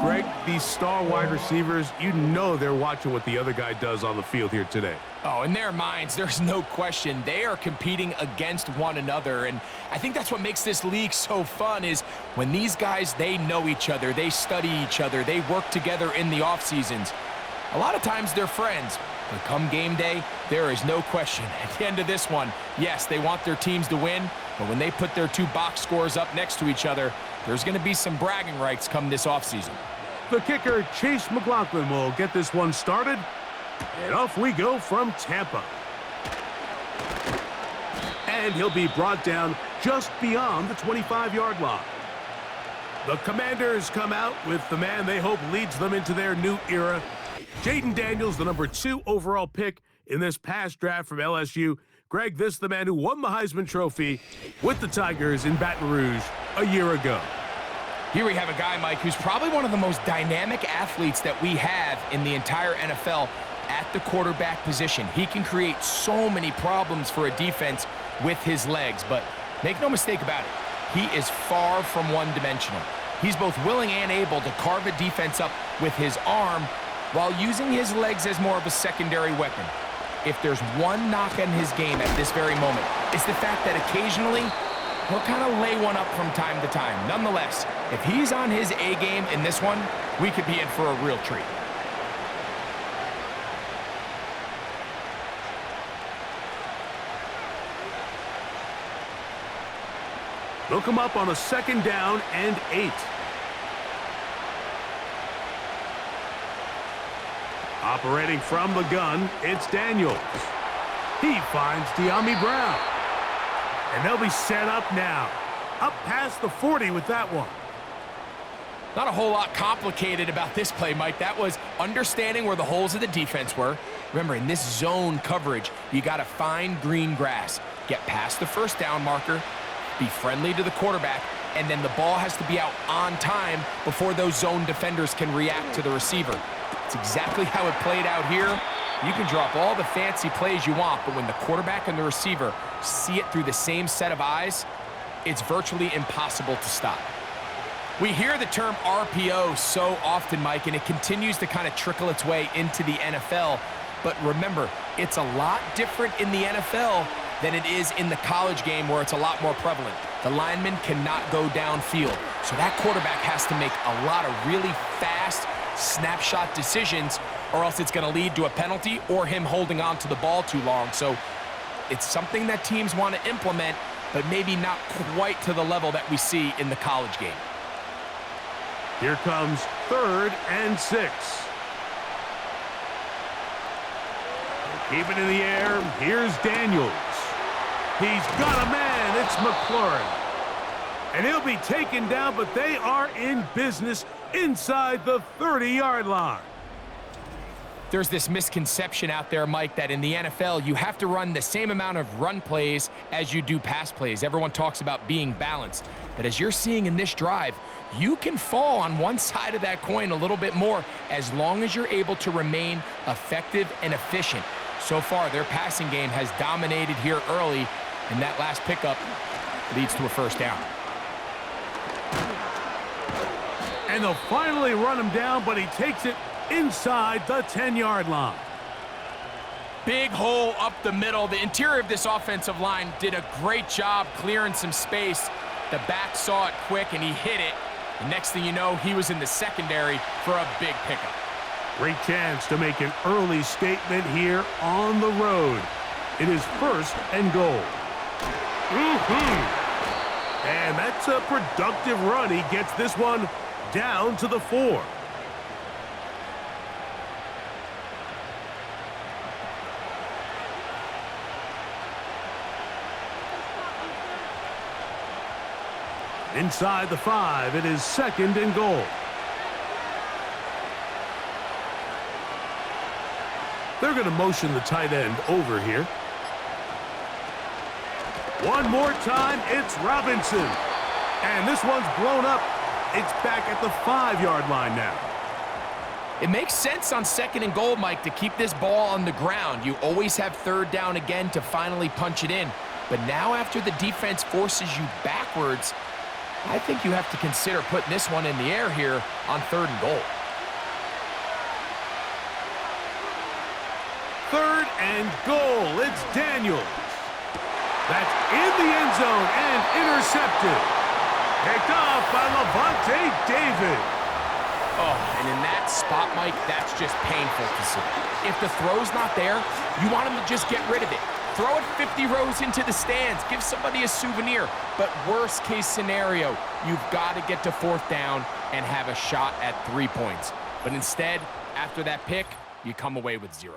Greg, these star wide receivers, you know they're watching what the other guy does on the field here today. Oh, in their minds, there's no question. They are competing against one another, and I think that's what makes this league so fun is when these guys, they know each other, they study each other, they work together in the off seasons. A lot of times they're friends, but come game day, there is no question. At the end of this one, yes, they want their teams to win, but when they put their two box scores up next to each other, there's going to be some bragging rights come this offseason. The kicker, Chase McLaughlin, will get this one started. And off we go from Tampa. And he'll be brought down just beyond the 25-yard line. The Commanders come out with the man they hope leads them into their new era. Jaden Daniels, the number 2 overall pick in this past draft from LSU. Greg, this is the man who won the Heisman Trophy with the Tigers in Baton Rouge a year ago. Here we have a guy, Mike, who's probably one of the most dynamic athletes that we have in the entire NFL at the quarterback position. He can create so many problems for a defense with his legs, but make no mistake about it, he is far from one-dimensional. He's both willing and able to carve a defense up with his arm while using his legs as more of a secondary weapon. If there's one knock on his game at this very moment, it's the fact that occasionally he'll kind of lay one up from time to time. Nonetheless, if he's on his A game in this one, we could be in for a real treat. They'll come up on a 2nd down and 8. Operating from the gun, it's Daniels. He finds De'Ami Brown. And they'll be set up now. Up past the 40 with that one. Not a whole lot complicated about this play, Mike. That was understanding where the holes of the defense were. Remember, in this zone coverage, you got to find green grass. Get past the 1st down marker, be friendly to the quarterback, and then the ball has to be out on time before those zone defenders can react to the receiver. It's exactly how it played out here. You can drop all the fancy plays you want, but when the quarterback and the receiver see it through the same set of eyes, it's virtually impossible to stop. We hear the term RPO so often, Mike, and it continues to kind of trickle its way into the NFL. But remember, it's a lot different in the NFL than it is in the college game where it's a lot more prevalent. The lineman cannot go downfield, so that quarterback has to make a lot of really fast snapshot decisions, or else it's going to lead to a penalty or him holding on to the ball too long. So it's something that teams want to implement, but maybe not quite to the level that we see in the college game. Here comes 3rd and 6. Keep it in the air. Here's Daniels. He's got a man. It's McLaurin. And he'll be taken down, but they are in business inside the 30-yard line. There's this misconception out there, Mike, that in the NFL, you have to run the same amount of run plays as you do pass plays. Everyone talks about being balanced. But as you're seeing in this drive, you can fall on one side of that coin a little bit more as long as you're able to remain effective and efficient. So far, their passing game has dominated here early, and that last pickup leads to a 1st down. And they'll finally run him down, but he takes it inside the 10-yard line. Big hole up the middle. The interior of this offensive line did a great job clearing some space. The back saw it quick, and he hit it. The next thing you know, he was in the secondary for a big pickup. Great chance to make an early statement here on the road. It is 1st and goal. And that's a productive run. He gets this one down to the 4. Inside the 5, it is 2nd and goal. They're going to motion the tight end over here. One more time, it's Robinson. And this one's blown up. It's back at the 5-yard line now. It makes sense on 2nd and goal, Mike, to keep this ball on the ground. You always have 3rd down again to finally punch it in. But now after the defense forces you backwards, I think you have to consider putting this one in the air here on 3rd and goal. 3rd and goal. It's Daniels. That's in the end zone and intercepted. Picked off by Levante David. Oh, and in that spot, Mike, that's just painful to see. If the throw's not there, you want him to just get rid of it. Throw it 50 rows into the stands. Give somebody a souvenir. But worst case scenario, you've got to get to 4th down and have a shot at 3 points. But instead, after that pick, you come away with 0.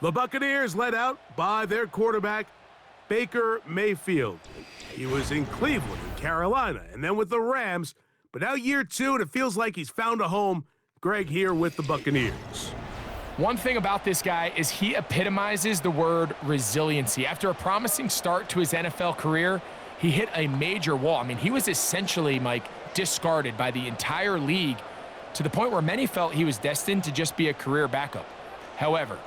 The Buccaneers led out by their quarterback, Baker Mayfield. He was in Cleveland and Carolina, and then with the Rams. But now year 2, and it feels like he's found a home. Greg here with the Buccaneers. One thing about this guy is he epitomizes the word resiliency. After a promising start to his NFL career, he hit a major wall. I mean, he was essentially, Mike, discarded by the entire league to the point where many felt he was destined to just be a career backup. However,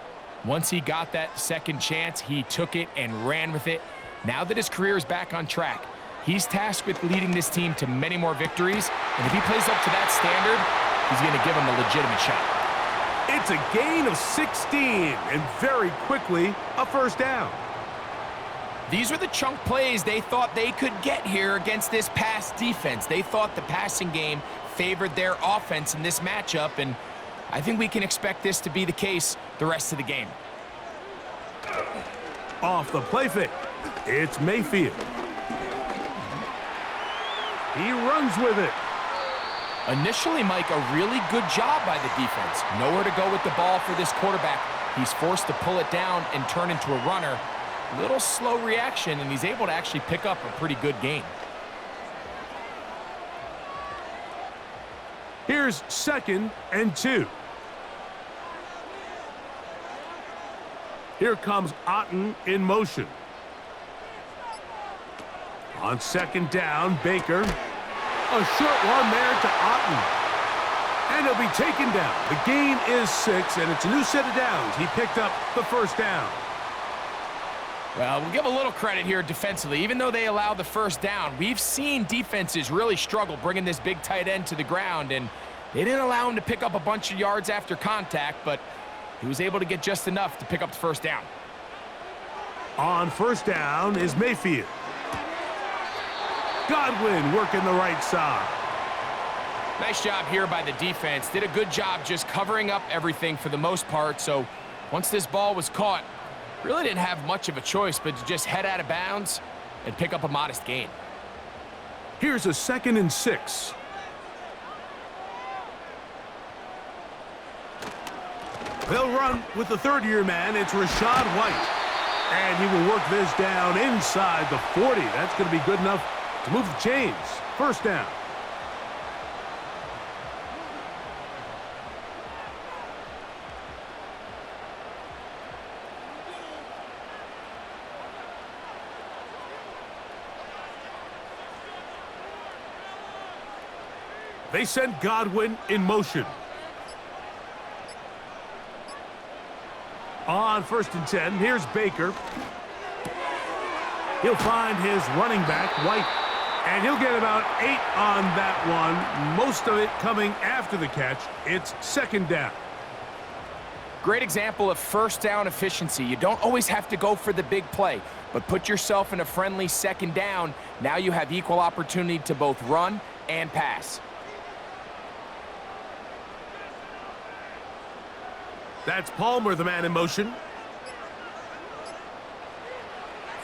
once he got that second chance, he took it and ran with it. Now that his career is back on track, he's tasked with leading this team to many more victories, and if he plays up to that standard, he's going to give him a legitimate shot. It's a gain of 16, and very quickly, a 1st down. These were the chunk plays they thought they could get here against this pass defense. They thought the passing game favored their offense in this matchup, and I think we can expect this to be the case the rest of the game. Off the play fake, it's Mayfield. He runs with it. Initially, Mike, a really good job by the defense. Nowhere to go with the ball for this quarterback. He's forced to pull it down and turn into a runner. Little slow reaction, and he's able to actually pick up a pretty good gain. Here's 2nd and 2. Here comes Otten in motion. On 2nd down, Baker. A short one there to Otten. And he'll be taken down. The gain is 6, and it's a new set of downs. He picked up the 1st down. Well, we'll give a little credit here defensively. Even though they allow the 1st down, we've seen defenses really struggle bringing this big tight end to the ground, and they didn't allow him to pick up a bunch of yards after contact, but he was able to get just enough to pick up the 1st down. On 1st down is Mayfield. Godwin working the right side. Nice job here by the defense. Did a good job just covering up everything for the most part. So once this ball was caught, really didn't have much of a choice but to just head out of bounds and pick up a modest gain. Here's a 2nd and 6. They'll run with the 3rd-year man. It's Rashad White. And he will work this down inside the 40. That's going to be good enough to move the chains. 1st down. They send Godwin in motion. On 1st and 10, here's Baker. He'll find his running back, White. And he'll get about 8 on that one, most of it coming after the catch. It's 2nd down. Great example of 1st down efficiency. You don't always have to go for the big play, but put yourself in a friendly 2nd down. Now you have equal opportunity to both run and pass. That's Palmer, the man in motion.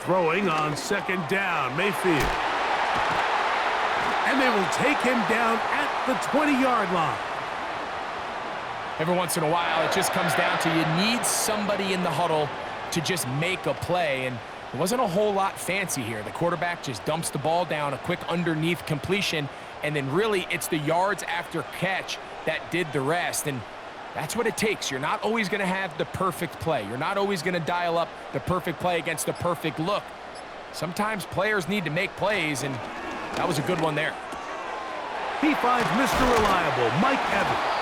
Throwing on 2nd down, Mayfield. And they will take him down at the 20-yard line. Every once in a while, it just comes down to you need somebody in the huddle to just make a play, and it wasn't a whole lot fancy here. The quarterback just dumps the ball down, a quick underneath completion, and then really it's the yards after catch that did the rest, and that's what it takes. You're not always going to have the perfect play. You're not always going to dial up the perfect play against the perfect look. Sometimes players need to make plays, and that was a good one there. He finds Mr. Reliable, Mike Evans.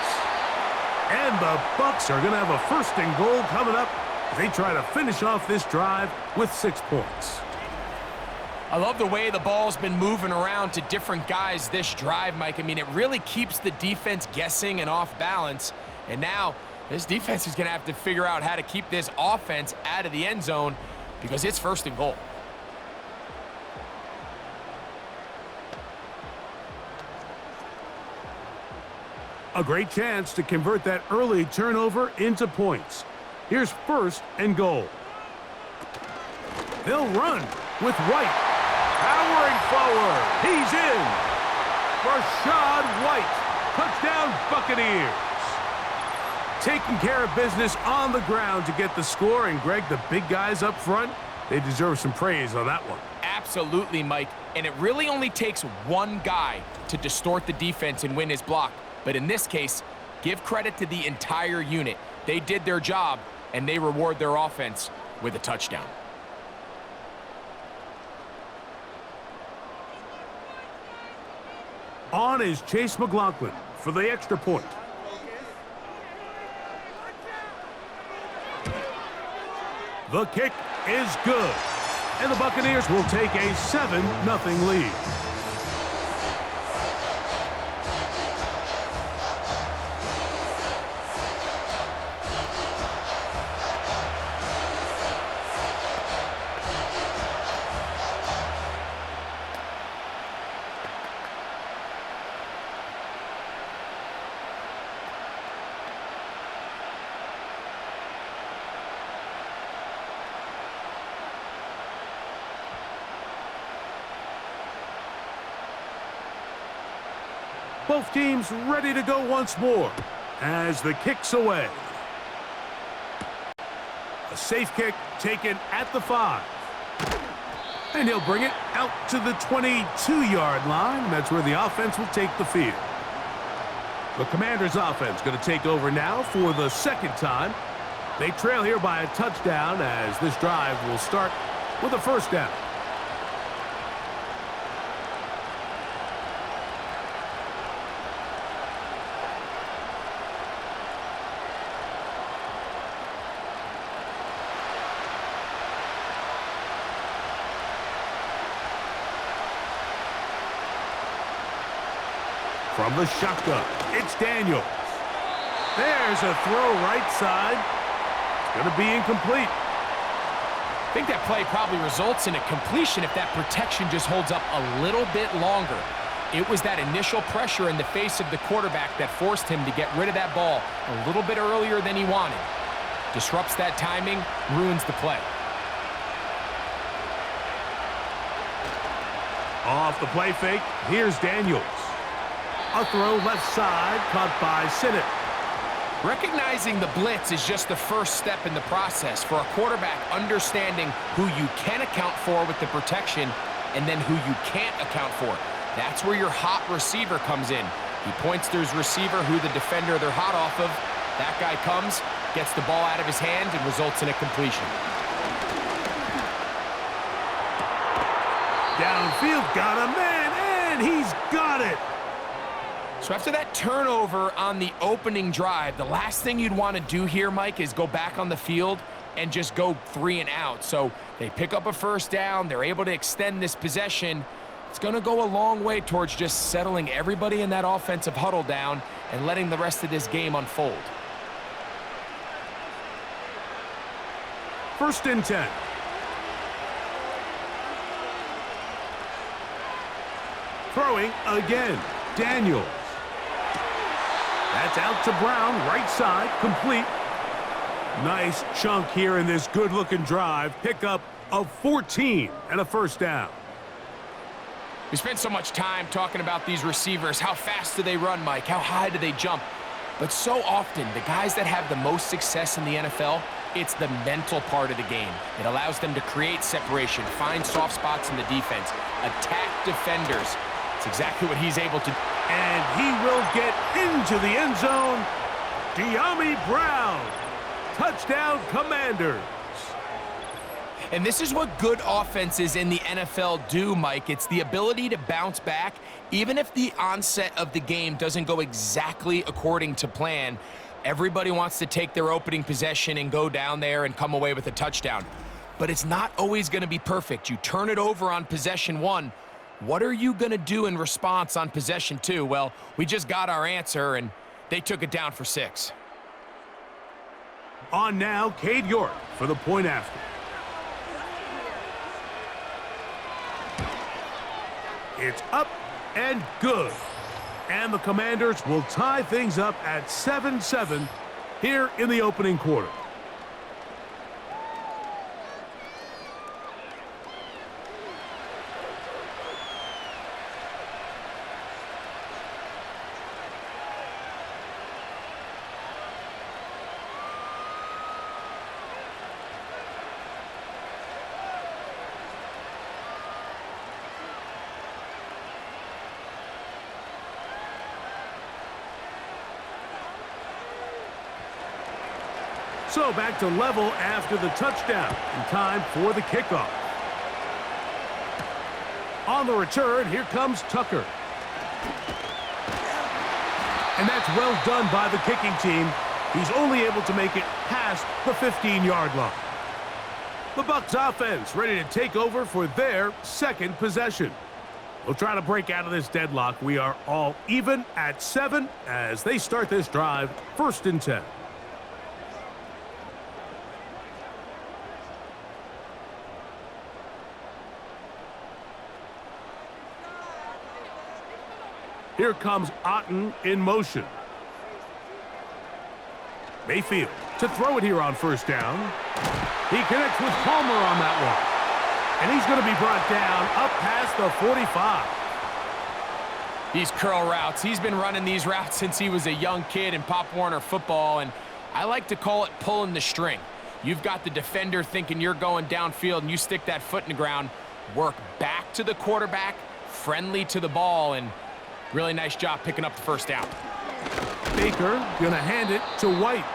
And the Bucs are going to have a 1st and goal coming up as they try to finish off this drive with 6 points. I love the way the ball's been moving around to different guys this drive, Mike. I mean, it really keeps the defense guessing and off balance. And now this defense is going to have to figure out how to keep this offense out of the end zone because it's 1st and goal. A great chance to convert that early turnover into points. Here's 1st and goal. They'll run with White. Powering forward. He's in. Rashad White. Touchdown, Buccaneers. Taking care of business on the ground to get the score. And, Greg, the big guys up front, they deserve some praise on that one. Absolutely, Mike. And it really only takes one guy to distort the defense and win his block. But in this case, give credit to the entire unit. They did their job, and they reward their offense with a touchdown. On is Chase McLaughlin for the extra point. The kick is good. And the Buccaneers will take a 7-0 lead. Both teams ready to go once more as the kick's away. A safe kick taken at the 5. And he'll bring it out to the 22-yard line. That's where the offense will take the field. The Commanders' offense going to take over now for the 2nd time. They trail here by a touchdown as this drive will start with a 1st down. From the shotgun, it's Daniels. There's a throw right side. It's going to be incomplete. I think that play probably results in a completion if that protection just holds up a little bit longer. It was that initial pressure in the face of the quarterback that forced him to get rid of that ball a little bit earlier than he wanted. Disrupts that timing, ruins the play. Off the play fake, here's Daniels. A throw left side, caught by Sinnott. Recognizing the blitz is just the first step in the process for a quarterback understanding who you can account for with the protection and then who you can't account for. That's where your hot receiver comes in. He points to his receiver who the defender they're hot off of. That guy comes, gets the ball out of his hand, and results in a completion. Downfield, got a man, and he's got it. So after that turnover on the opening drive, the last thing you'd want to do here, Mike, is go back on the field and just go 3 and out. So they pick up a 1st down. They're able to extend this possession. It's going to go a long way towards just settling everybody in that offensive huddle down and letting the rest of this game unfold. 1st and 10. Throwing again, Daniels. That's out to Brown, right side, complete. Nice chunk here in this good-looking drive. Pickup of 14 and a 1st down. We spent so much time talking about these receivers. How fast do they run, Mike? How high do they jump? But so often, the guys that have the most success in the NFL, it's the mental part of the game. It allows them to create separation, find soft spots in the defense, attack defenders. It's exactly what he's able to do. And he will get into the end zone. De'Ami Brown. Touchdown, Commanders. And this is what good offenses in the NFL do, Mike. It's the ability to bounce back, even if the onset of the game doesn't go exactly according to plan. Everybody wants to take their opening possession and go down there and come away with a touchdown. but it's not always going to be perfect. You turn it over on possession 1. What are you going to do in response on possession 2? Well, we just got our answer, and they took it down for 6. On now, Cade York for the point after. It's up and good. And the Commanders will tie things up at 7-7 here in the opening quarter. So back to level after the touchdown, and time for the kickoff. On the return, here comes Tucker. And that's well done by the kicking team. He's only able to make it past the 15-yard line. The Bucs offense ready to take over for their second possession. We'll try to break out of this deadlock. We are all even at 7 as they start this drive, 1st and 10. Here comes Otten in motion. Mayfield to throw it here on 1st down. He connects with Palmer on that one. And he's going to be brought down up past the 45. These curl routes, he's been running these routes since he was a young kid in Pop Warner football, and I like to call it pulling the string. You've got the defender thinking you're going downfield, and you stick that foot in the ground, work back to the quarterback, friendly to the ball, and really nice job picking up the 1st down. Baker going to hand it to White.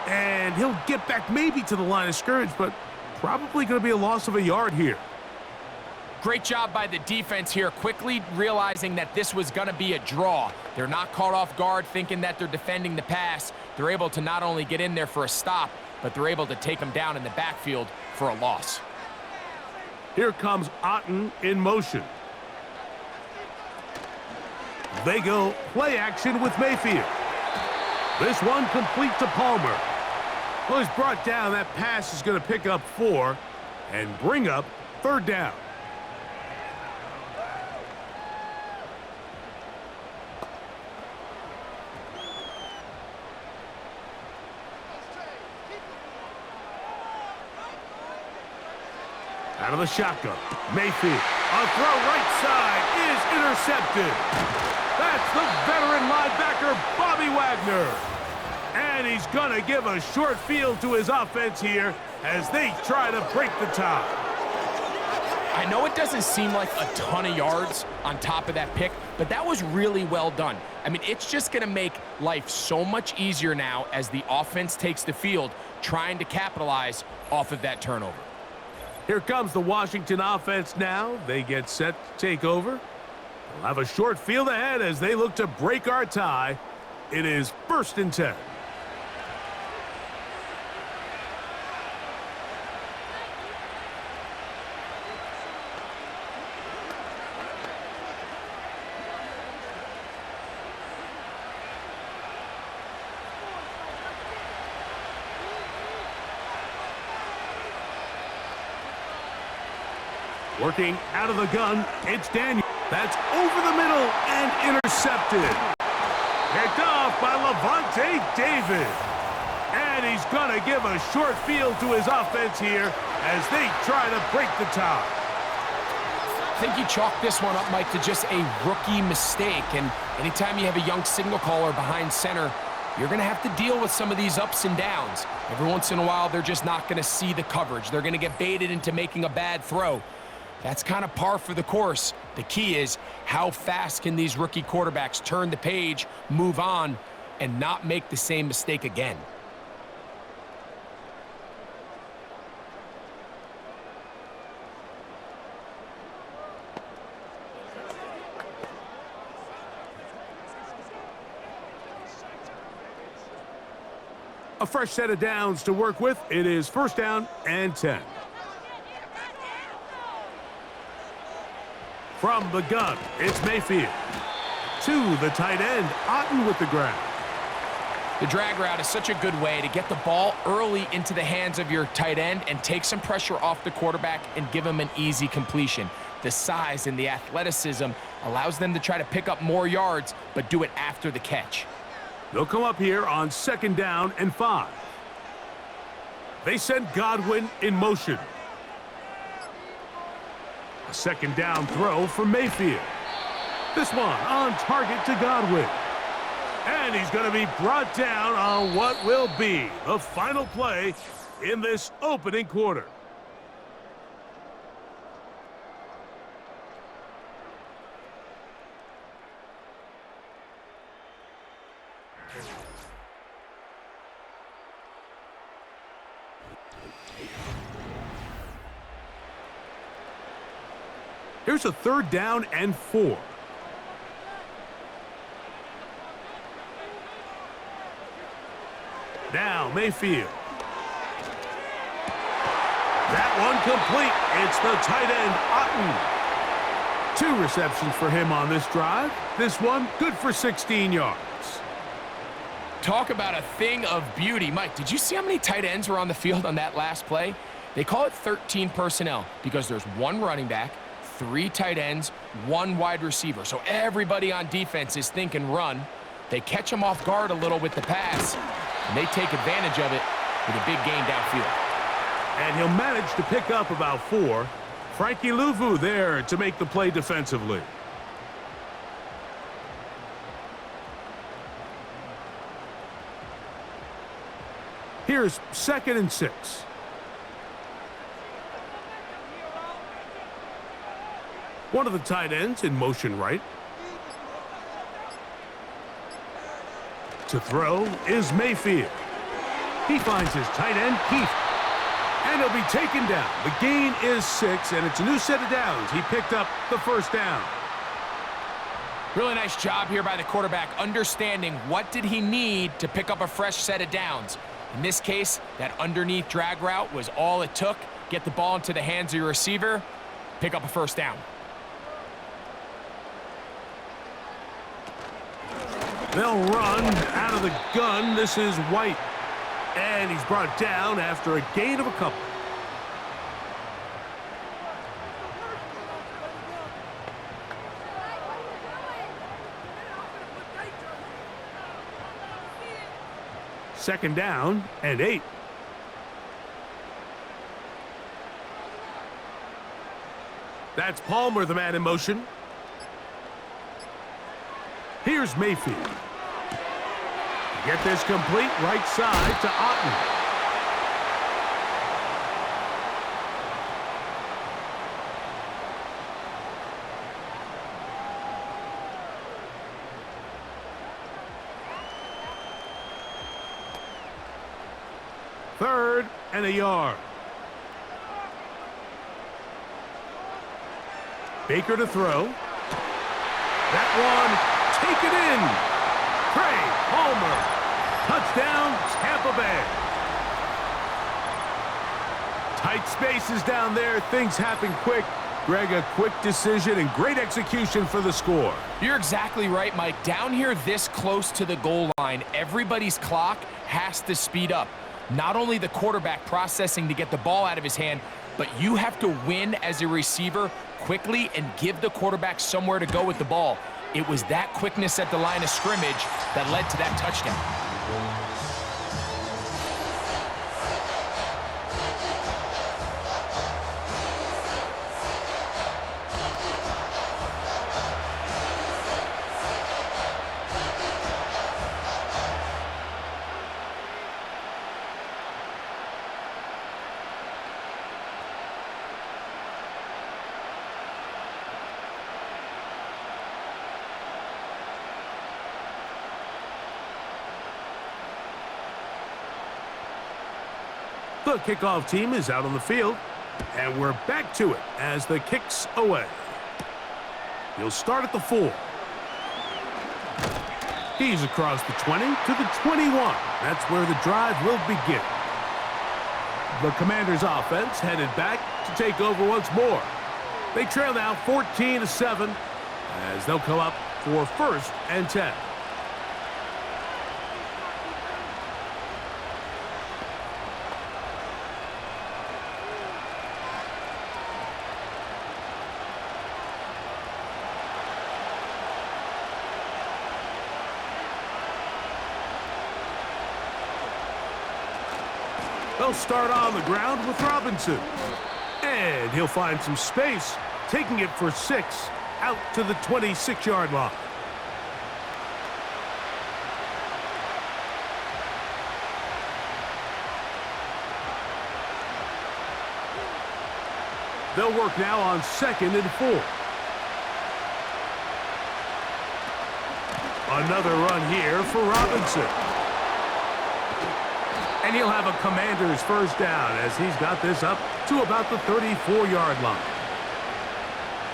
And he'll get back maybe to the line of scrimmage, but probably going to be a loss of a yard here. Great job by the defense here, quickly realizing that this was going to be a draw. They're not caught off guard thinking that they're defending the pass. They're able to not only get in there for a stop, but they're able to take them down in the backfield for a loss. Here comes Otten in motion. They go play action with Mayfield. This one complete to Palmer. Well, he's brought down. That pass is going to pick up 4 and bring up 3rd down. Out of the shotgun, Mayfield. A throw right side is intercepted. That's the veteran linebacker, Bobby Wagner. And he's going to give a short field to his offense here as they try to break the tie. I know it doesn't seem like a ton of yards on top of that pick, but that was really well done. I mean, it's just going to make life so much easier now as the offense takes the field, trying to capitalize off of that turnover. Here comes the Washington offense now. They get set to take over. They'll have a short field ahead as they look to break our tie. It is 1st and 10. Working out of the gun, it's Daniel. That's over the middle and intercepted. Picked off by Levante David. And he's going to give a short field to his offense here as they try to break the tie. I think you chalk this one up, Mike, to just a rookie mistake. And anytime you have a young signal caller behind center, you're going to have to deal with some of these ups and downs. Every once in a while, they're just not going to see the coverage. They're going to get baited into making a bad throw. That's kind of par for the course. The key is how fast can these rookie quarterbacks turn the page, move on, and not make the same mistake again. A fresh set of downs to work with. It is 1st down and 10. From the gun, it's Mayfield. To the tight end, Otten with the grab. The drag route is such a good way to get the ball early into the hands of your tight end and take some pressure off the quarterback and give him an easy completion. The size and the athleticism allows them to try to pick up more yards, but do it after the catch. They'll come up here on 2nd down and 5. They send Godwin in motion. A 2nd down throw for Mayfield. This one on target to Godwin. And he's going to be brought down on what will be the final play in this opening quarter. Here's a 3rd down and 4. Now Mayfield. That one complete. It's the tight end, Otten. 2 receptions for him on this drive. This one good for 16 yards. Talk about a thing of beauty. Mike, did you see how many tight ends were on the field on that last play? They call it 13 personnel because there's 1 running back, 3 tight ends, 1 wide receiver. So everybody on defense is thinking run. They catch him off guard a little with the pass, and they take advantage of it with a big gain downfield. And he'll manage to pick up about 4. Frankie Louvu there to make the play defensively. Here's 2nd and 6. One of the tight ends in motion right. To throw is Mayfield. He finds his tight end, Keith. And he'll be taken down. The gain is 6, and it's a new set of downs. He picked up the 1st down. Really nice job here by the quarterback, understanding what did he need to pick up a fresh set of downs. In this case, that underneath drag route was all it took. Get the ball into the hands of your receiver, pick up a 1st down. They'll run out of the gun. This is White. And he's brought down after a gain of a couple. Second down and 8. That's Palmer, the man in motion. Here's Mayfield. Get this complete right side to Otten. Third and a yard. Baker to throw. That one taken in. Craig Palmer. Touchdown, Tampa Bay. Tight spaces down there. Things happen quick. Greg, a quick decision and great execution for the score. You're exactly right, Mike. Down here this close to the goal line, everybody's clock has to speed up. Not only the quarterback processing to get the ball out of his hand, but you have to win as a receiver quickly and give the quarterback somewhere to go with the ball. It was that quickness at the line of scrimmage that led to that touchdown. The kickoff team is out on the field, and we're back to it as the kick's away. He'll start at the 4. He's across the 20 to the 21. That's where the drive will begin. The Commanders' offense headed back to take over once more. They trail now 14-7 as they'll come up for 1st and 10. They'll start on the ground with Robinson. And he'll find some space, taking it for 6 out to the 26-yard line. They'll work now on 2nd and 4. Another run here for Robinson. And he'll have a Commanders 1st down as he's got this up to about the 34-yard line.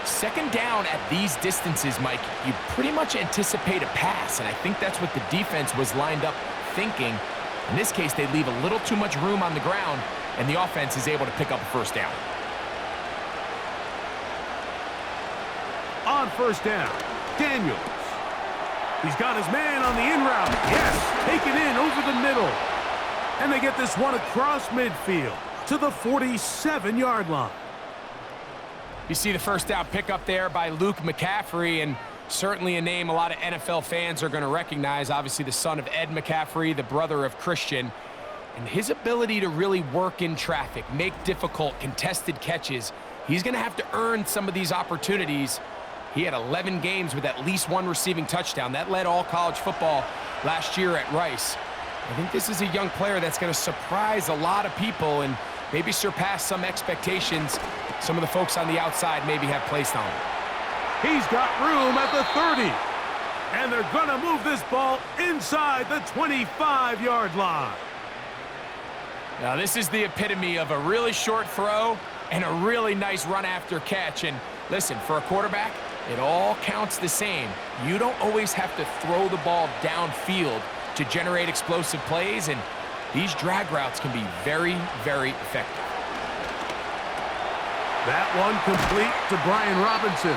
2nd down at these distances, Mike, you pretty much anticipate a pass, and I think that's what the defense was lined up thinking. In this case, they leave a little too much room on the ground, and the offense is able to pick up a 1st down. On 1st down, Daniels. He's got his man on the in route. Yes, take it in over the middle. And they get this one across midfield to the 47-yard line. You see the 1st down pickup there by Luke McCaffrey, and certainly a name a lot of NFL fans are going to recognize. Obviously the son of Ed McCaffrey, the brother of Christian. And his ability to really work in traffic, make difficult, contested catches, he's going to have to earn some of these opportunities. He had 11 games with at least 1 receiving touchdown. That led all college football last year at Rice. I think this is a young player that's going to surprise a lot of people and maybe surpass some expectations some of the folks on the outside maybe have placed on him. He's got room at the 30. And they're going to move this ball inside the 25-yard line. Now, this is the epitome of a really short throw and a really nice run after catch. And listen, for a quarterback, it all counts the same. You don't always have to throw the ball downfield to generate explosive plays, and these drag routes can be very, very effective. That one complete to Brian Robinson.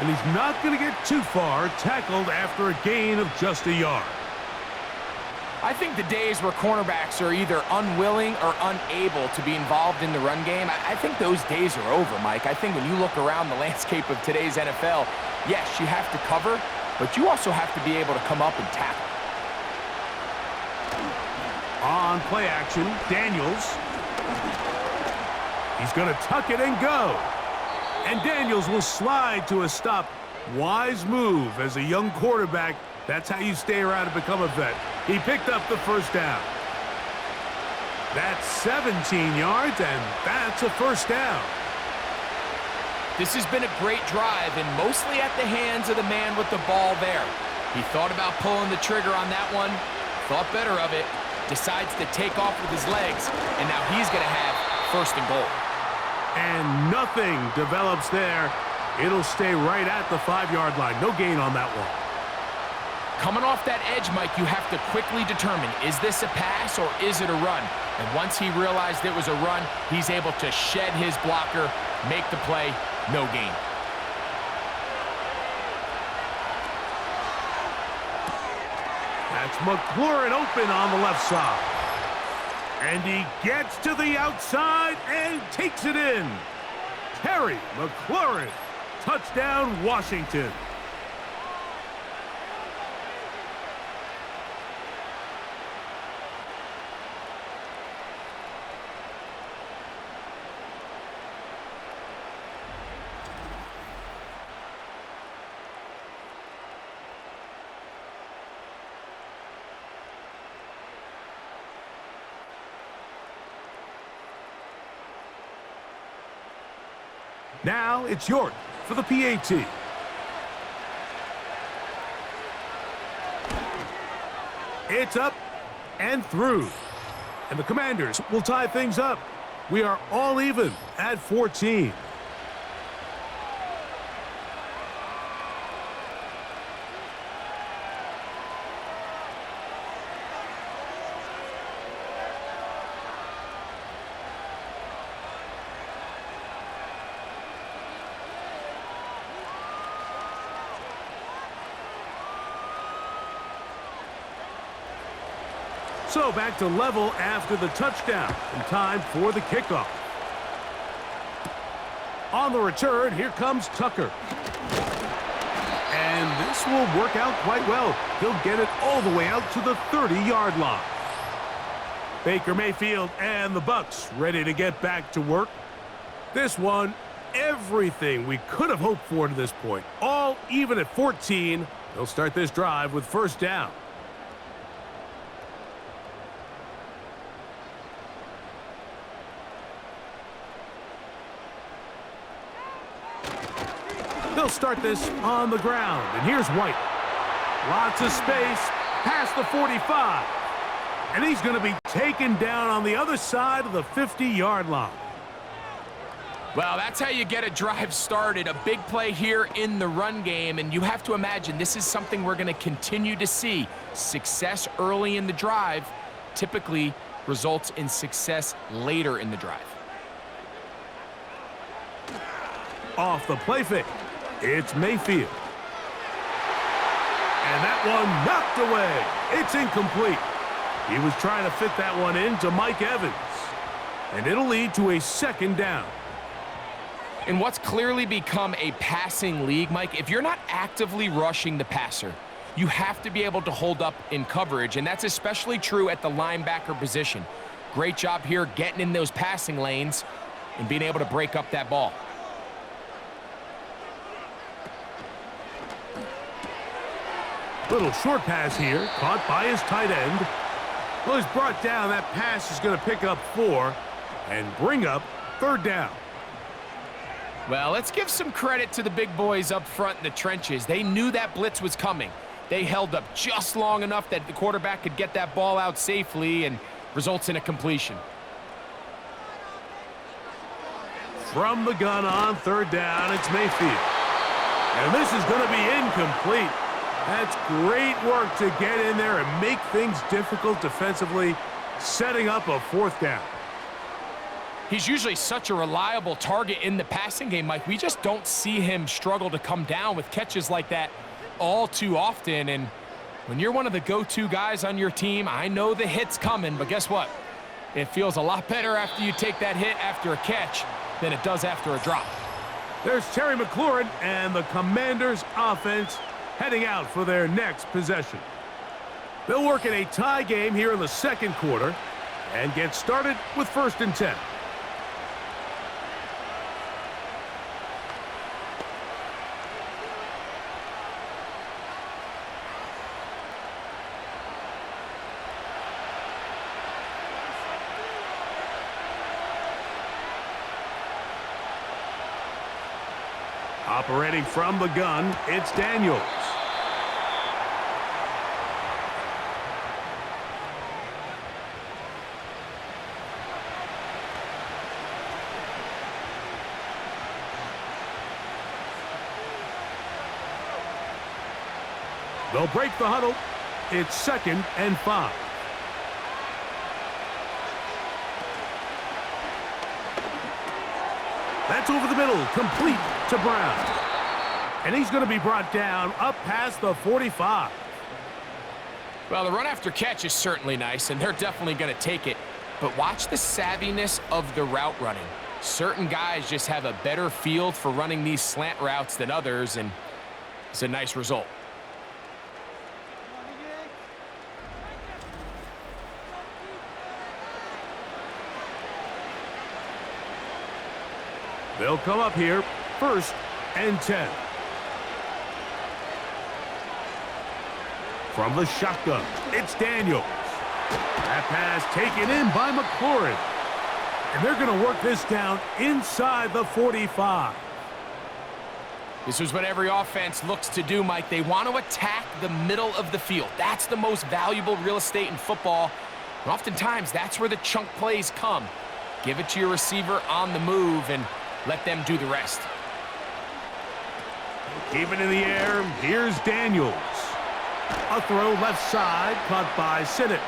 And he's not going to get too far, tackled after a gain of just a yard. I think the days where cornerbacks are either unwilling or unable to be involved in the run game, I think those days are over, Mike. I think when you look around the landscape of today's NFL, yes, you have to cover, but you also have to be able to come up and tackle. On play action, Daniels. He's going to tuck it and go. And Daniels will slide to a stop. Wise move as a young quarterback. That's how you stay around and become a vet. He picked up the 1st down. That's 17 yards, and that's a 1st down. This has been a great drive, and mostly at the hands of the man with the ball there. He thought about pulling the trigger on that one, thought better of it, decides to take off with his legs, and now he's going to have 1st and goal. And nothing develops there. It'll stay right at the 5-yard line. No gain on that one. Coming off that edge, Mike, you have to quickly determine, is this a pass or is it a run? And once he realized it was a run, he's able to shed his blocker, make the play, no gain. That's McLaurin open on the left side. And he gets to the outside and takes it in. Terry McLaurin, touchdown Washington. Now it's York for the PAT. It's up and through. And the Commanders will tie things up. We are all even at 14. So back to level after the touchdown, and time for the kickoff. On the return, here comes Tucker. And this will work out quite well. He'll get it all the way out to the 30-yard line. Baker Mayfield and the Bucs ready to get back to work. This one, everything we could have hoped for to this point. All even at 14. They'll start this drive with first down. They'll start this on the ground, and here's White. Lots of space, past the 45. And he's going to be taken down on the other side of the 50-yard line. Well, that's how you get a drive started. A big play here in the run game, and you have to imagine this is something we're going to continue to see. Success early in the drive typically results in success later in the drive. Off the play fake, it's Mayfield. And that one knocked away. It's incomplete. He was trying to fit that one into Mike Evans. And it'll lead to a second down. In what's clearly become a passing league, Mike, if you're not actively rushing the passer, you have to be able to hold up in coverage, and that's especially true at the linebacker position. Great job here getting in those passing lanes and being able to break up that ball. Little short pass here, caught by his tight end. Well, he's brought down. That pass is going to pick up 4 and bring up third down. Well, let's give some credit to the big boys up front in the trenches. They knew that blitz was coming. They held up just long enough that the quarterback could get that ball out safely and results in a completion. From the gun on third down, it's Mayfield. And this is going to be incomplete. That's great work to get in there and make things difficult defensively, setting up a fourth down. He's usually such a reliable target in the passing game, Mike. We just don't see him struggle to come down with catches like that all too often. And when you're one of the go-to guys on your team, I know the hit's coming, but guess what? It feels a lot better after you take that hit after a catch than it does after a drop. There's Terry McLaurin and the Commanders' offense heading out for their next possession. They'll work in a tie game here in the second quarter and get started with 1st and 10. Operating from the gun, it's Daniels. They'll break the huddle. It's 2nd and 5. That's over the middle, complete to Brown. And he's going to be brought down up past the 45. Well, the run after catch is certainly nice, and they're definitely going to take it. But watch the savviness of the route running. Certain guys just have a better feel for running these slant routes than others, and it's a nice result. They'll come up here, 1st and 10. From the shotgun, it's Daniels. That pass taken in by McLaurin. And they're going to work this down inside the 45. This is what every offense looks to do, Mike. They want to attack the middle of the field. That's the most valuable real estate in football. And oftentimes, that's where the chunk plays come. Give it to your receiver on the move and let them do the rest. Keep it in the air. Here's Daniels. A throw left side, caught by Sinnott.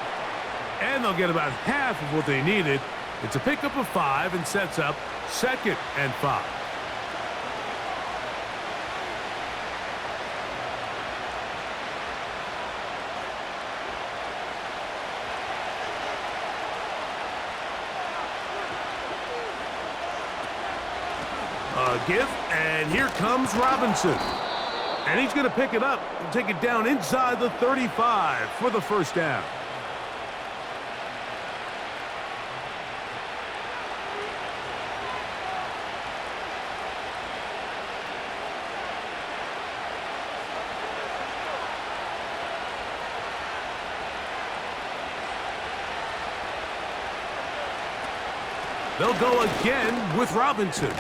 And they'll get about half of what they needed. It's a pickup of 5 and sets up 2nd and 5. give, and here comes Robinson. And he's going to pick it up and take it down inside the 35 for the first down. They'll go again with Robinson.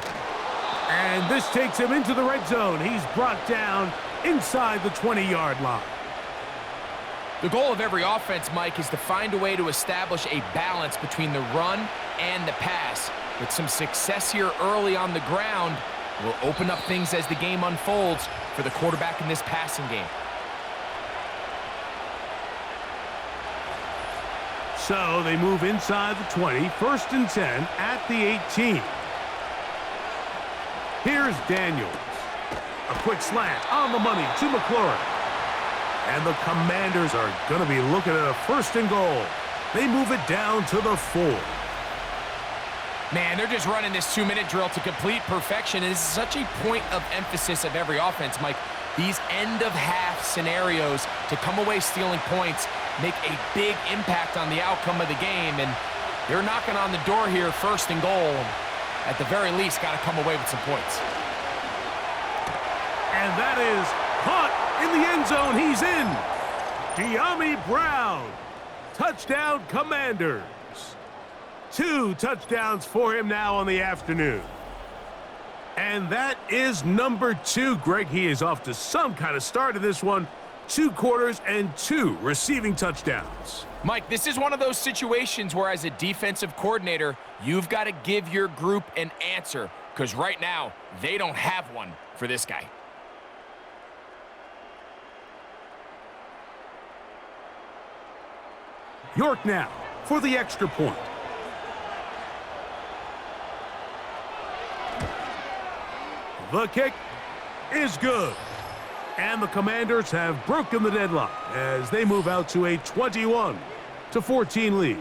And this takes him into the red zone. He's brought down inside the 20-yard line. The goal of every offense, Mike, is to find a way to establish a balance between the run and the pass. With some success here early on the ground, will open up things as the game unfolds for the quarterback in this passing game. So they move inside the 20, 1st and 10 at the 18. Here's Daniels. A quick slant on the money to McLaurin. And the Commanders are going to be looking at a 1st and goal. They move it down to the 4. Man, they're just running this 2-minute drill to complete perfection. And this is such a point of emphasis of every offense, Mike. These end-of-half scenarios to come away stealing points make a big impact on the outcome of the game. And they're knocking on the door here, 1st and goal. At the very least, got to come away with some points. And that is caught in the end zone. He's in. De'Ami Brown. Touchdown, Commanders. 2 touchdowns for him now on the afternoon. And that is number 2. Greg, he is off to some kind of start in this one. 2 quarters and 2 receiving touchdowns. Mike, this is one of those situations where as a defensive coordinator, you've got to give your group an answer, because right now, they don't have one for this guy. York now for the extra point. The kick is good. And the Commanders have broken the deadlock as they move out to a 21-14 lead.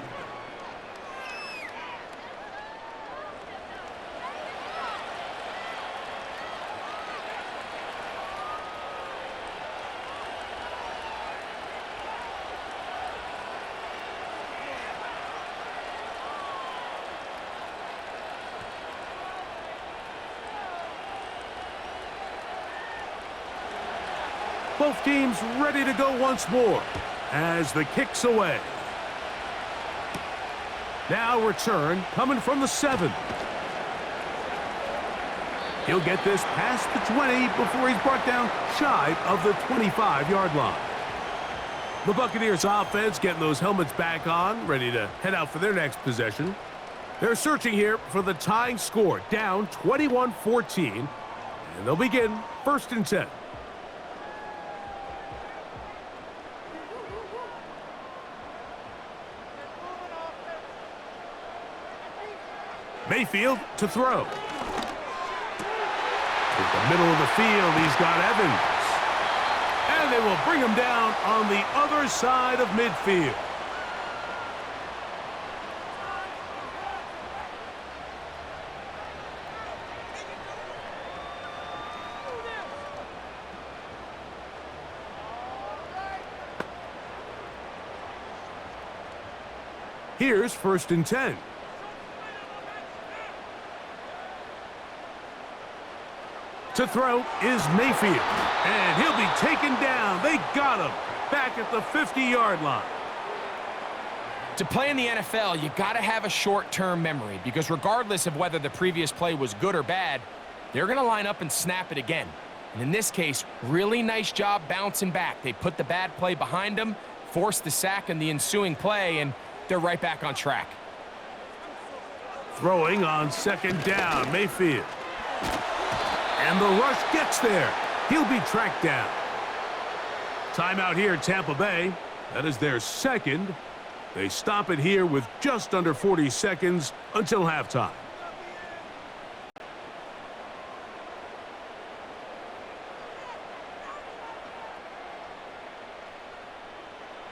Both teams ready to go once more as the kick's away. Now return coming from the 7. He'll get this past the 20 before he's brought down shy of the 25-yard line. The Buccaneers offense getting those helmets back on, ready to head out for their next possession. They're searching here for the tying score, down 21-14, and they'll begin 1st and 10. Mayfield to throw. With the middle of the field, he's got Evans. And they will bring him down on the other side of midfield. Here's 1st and 10. To throw is Mayfield, and he'll be taken down. They got him back at the 50-yard line. To play in the NFL, you got to have a short-term memory, because regardless of whether the previous play was good or bad, they're going to line up and snap it again. And in this case, really nice job bouncing back. They put the bad play behind them, forced the sack in the ensuing play, and they're right back on track. Throwing on 2nd down, Mayfield. And the rush gets there. He'll be tracked down. Timeout here, Tampa Bay. That is their 2nd. They stop it here with just under 40 seconds until halftime.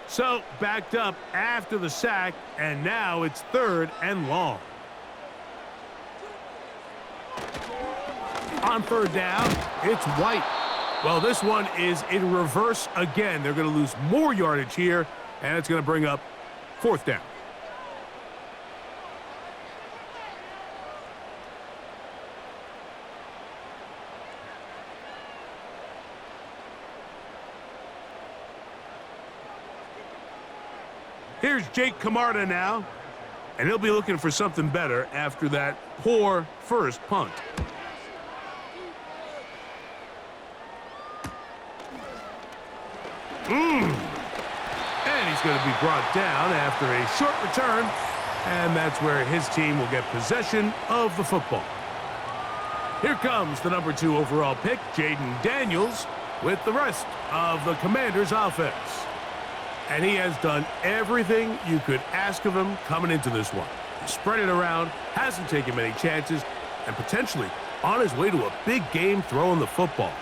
So, backed up after the sack, and now it's 3rd and long. On third down, it's White. Well, this one is in reverse again. They're going to lose more yardage here, and it's going to bring up fourth down. Here's Jake Camarda now, and he'll be looking for something better after that poor first punt. And he's going to be brought down after a short return, and that's where his team will get possession of the football. Here comes the number 2 overall pick, Jaden Daniels, with the rest of the Commanders' offense. And he has done everything you could ask of him coming into this one. He spread it around, hasn't taken many chances, and potentially on his way to a big game throwing the football.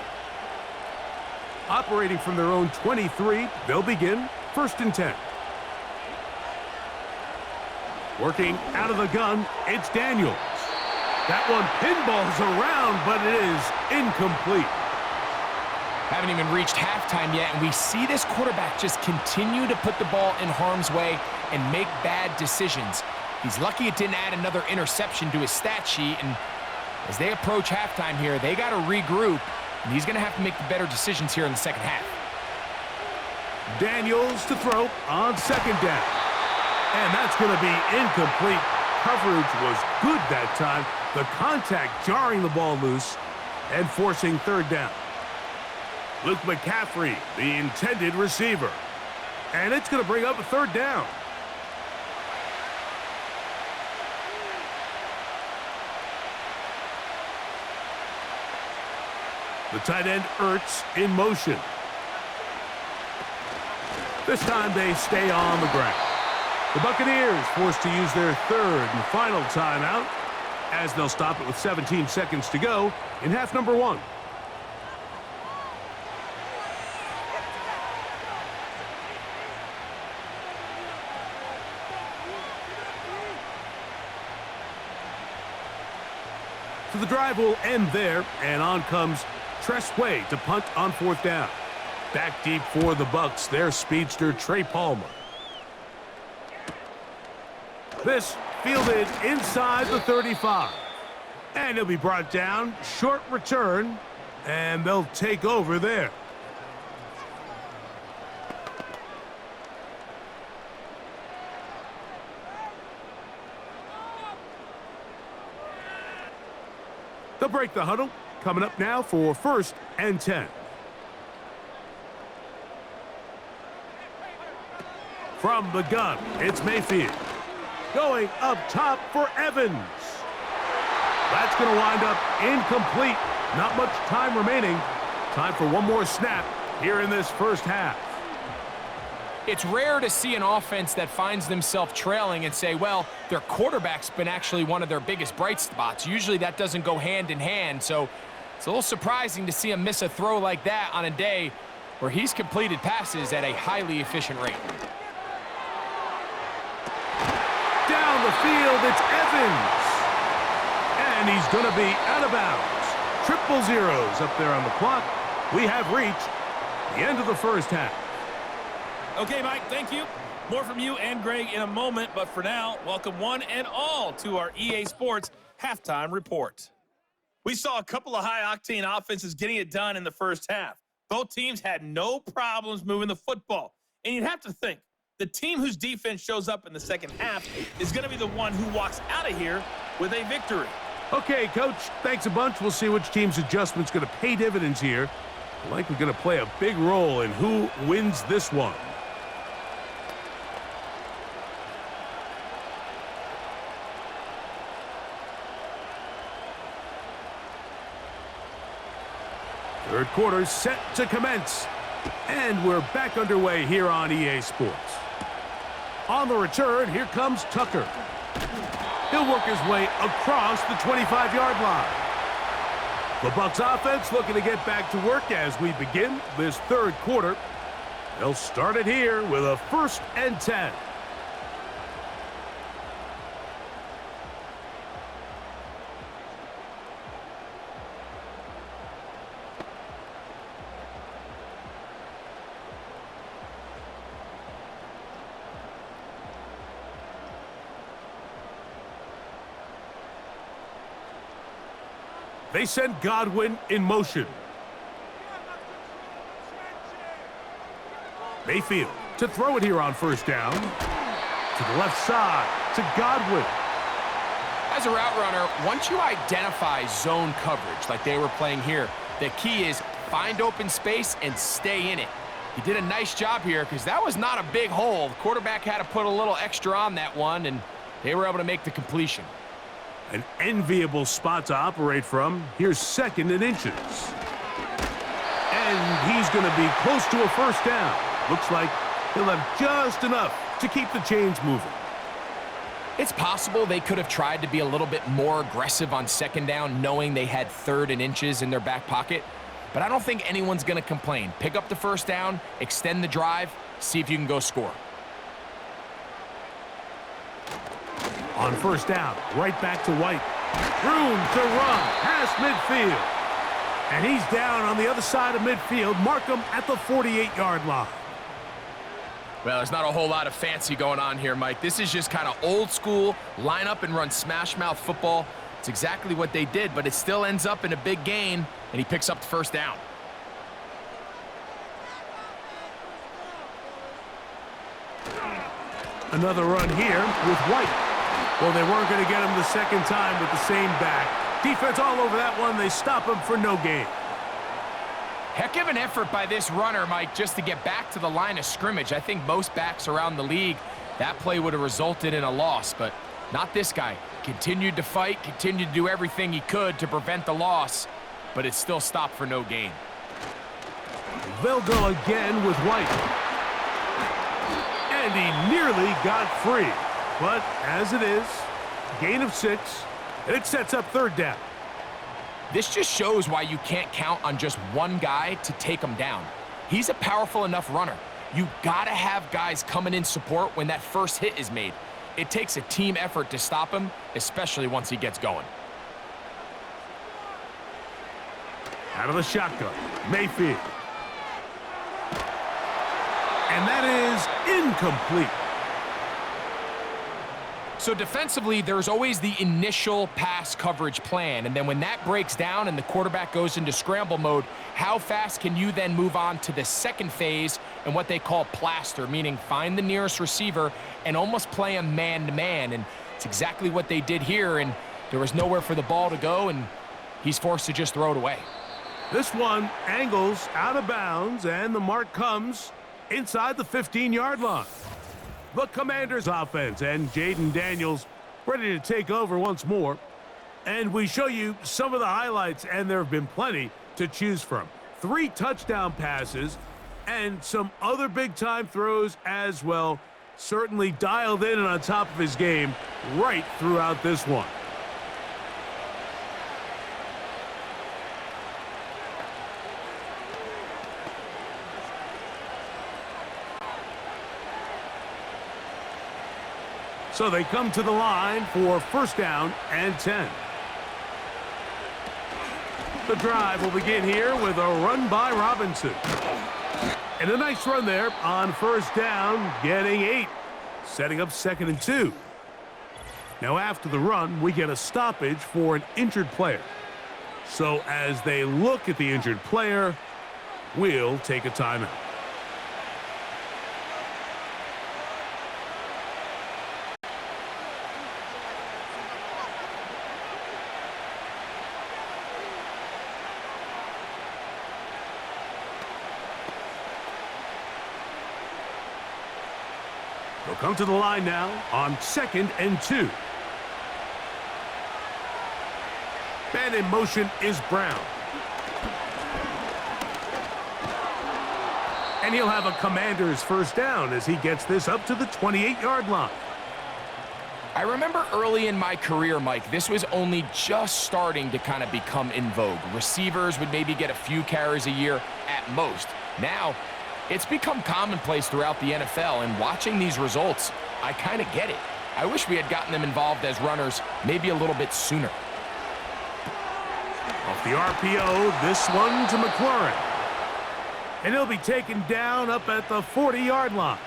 Operating from their own 23, they'll begin 1st and 10. Working out of the gun, it's Daniels. That one pinballs around, but it is incomplete. Haven't even reached halftime yet, and we see this quarterback just continue to put the ball in harm's way and make bad decisions. He's lucky it didn't add another interception to his stat sheet, and as they approach halftime here, they got to regroup, and he's going to have to make the better decisions here in the second half. Daniels to throw on 2nd down. And that's going to be incomplete. Coverage was good that time. The contact jarring the ball loose and forcing 3rd down. Luke McCaffrey, the intended receiver. And it's going to bring up a 3rd down. The tight end Ertz in motion. This time they stay on the ground. The Buccaneers forced to use their 3rd and final timeout as they'll stop it with 17 seconds to go in half number 1. So the drive will end there, and on comes Tress Way to punt on 4th down. Back deep for the Bucs, their speedster Trey Palmer. This fielded inside the 35. And he'll be brought down, short return, and they'll take over there. They'll break the huddle. Coming up now for 1st and 10. From the gun, it's Mayfield. Going up top for Evans. That's going to wind up incomplete. Not much time remaining. Time for one more snap here in this first half. It's rare to see an offense that finds themselves trailing and say, well, their quarterback's been actually one of their biggest bright spots. Usually that doesn't go hand in hand, so it's a little surprising to see him miss a throw like that on a day where he's completed passes at a highly efficient rate. Down the field, it's Evans. And he's going to be out of bounds. 000 up there on the clock. We have reached the end of the first half. Okay, Mike, thank you. More from you and Greg in a moment, but for now, welcome one and all to our EA Sports Halftime Report. We saw a couple of high-octane offenses getting it done in the first half. Both teams had no problems moving the football. And you'd have to think, the team whose defense shows up in the second half is going to be the one who walks out of here with a victory. Okay, Coach, thanks a bunch. We'll see which team's adjustment's going to pay dividends here. Likely going to play a big role in who wins this one. Third quarter set to commence. And we're back underway here on EA Sports. On the return, here comes Tucker. He'll work his way across the 25-yard line. The Bucs offense looking to get back to work as we begin this third quarter. They'll start it here with a 1st and 10. They send Godwin in motion. Mayfield to throw it here on first down. To the left side, to Godwin. As a route runner, once you identify zone coverage like they were playing here, the key is find open space and stay in it. He did a nice job here because that was not a big hole. The quarterback had to put a little extra on that one, and they were able to make the completion. An enviable spot to operate from. Here's 2nd and inches. And he's going to be close to a first down. Looks like he'll have just enough to keep the chains moving. It's possible they could have tried to be a little bit more aggressive on 2nd down, knowing they had 3rd and inches in their back pocket. But I don't think anyone's going to complain. Pick up the first down, extend the drive, see if you can go score. On first down, right back to White. Room to run past midfield. And he's down on the other side of midfield. Mark him at the 48-yard line. Well, there's not a whole lot of fancy going on here, Mike. This is just kind of old school, line up and run smash mouth football. It's exactly what they did, but it still ends up in a big gain, and he picks up the first down. Another run here with White. Well, they weren't going to get him the second time with the same back. Defense all over that one. They stop him for no gain. Heck of an effort by this runner, Mike, just to get back to the line of scrimmage. I think most backs around the league, that play would have resulted in a loss, but not this guy. Continued to fight, continued to do everything he could to prevent the loss, but it still stopped for no gain. They'll go again with White. And he nearly got free. But as it is, gain of 6, and it sets up 3rd down. This just shows why you can't count on just one guy to take him down. He's a powerful enough runner. You gotta have guys coming in support when that first hit is made. It takes a team effort to stop him, especially once he gets going. Out of the shotgun, Mayfield. And that is incomplete. So defensively, there's always the initial pass coverage plan, and then when that breaks down and the quarterback goes into scramble mode, how fast can you then move on to the second phase and what they call plaster, meaning find the nearest receiver and almost play him man-to-man, and it's exactly what they did here, and there was nowhere for the ball to go, and he's forced to just throw it away. This one angles out of bounds, and the mark comes inside the 15-yard line. The Commanders offense and Jaden Daniels ready to take over once more. And we show you some of the highlights, and there have been plenty to choose from. 3 touchdown passes and some other big-time throws as well. Certainly dialed in and on top of his game right throughout this one. So they come to the line for first down and 10. The drive will begin here with a run by Robinson. And a nice run there on first down, getting 8. Setting up 2nd and 2. Now after the run, we get a stoppage for an injured player. So as they look at the injured player, we'll take a timeout. They'll come to the line now on 2nd and 2. And in motion is Brown. And he'll have a Commander's first down as he gets this up to the 28-yard line. I remember early in my career, Mike, this was only just starting to kind of become in vogue. Receivers would maybe get a few carries a year at most. Now, it's become commonplace throughout the NFL, and watching these results, I kind of get it. I wish we had gotten them involved as runners maybe a little bit sooner. Off the RPO, this one to McLaurin. And he'll be taken down up at the 40-yard line.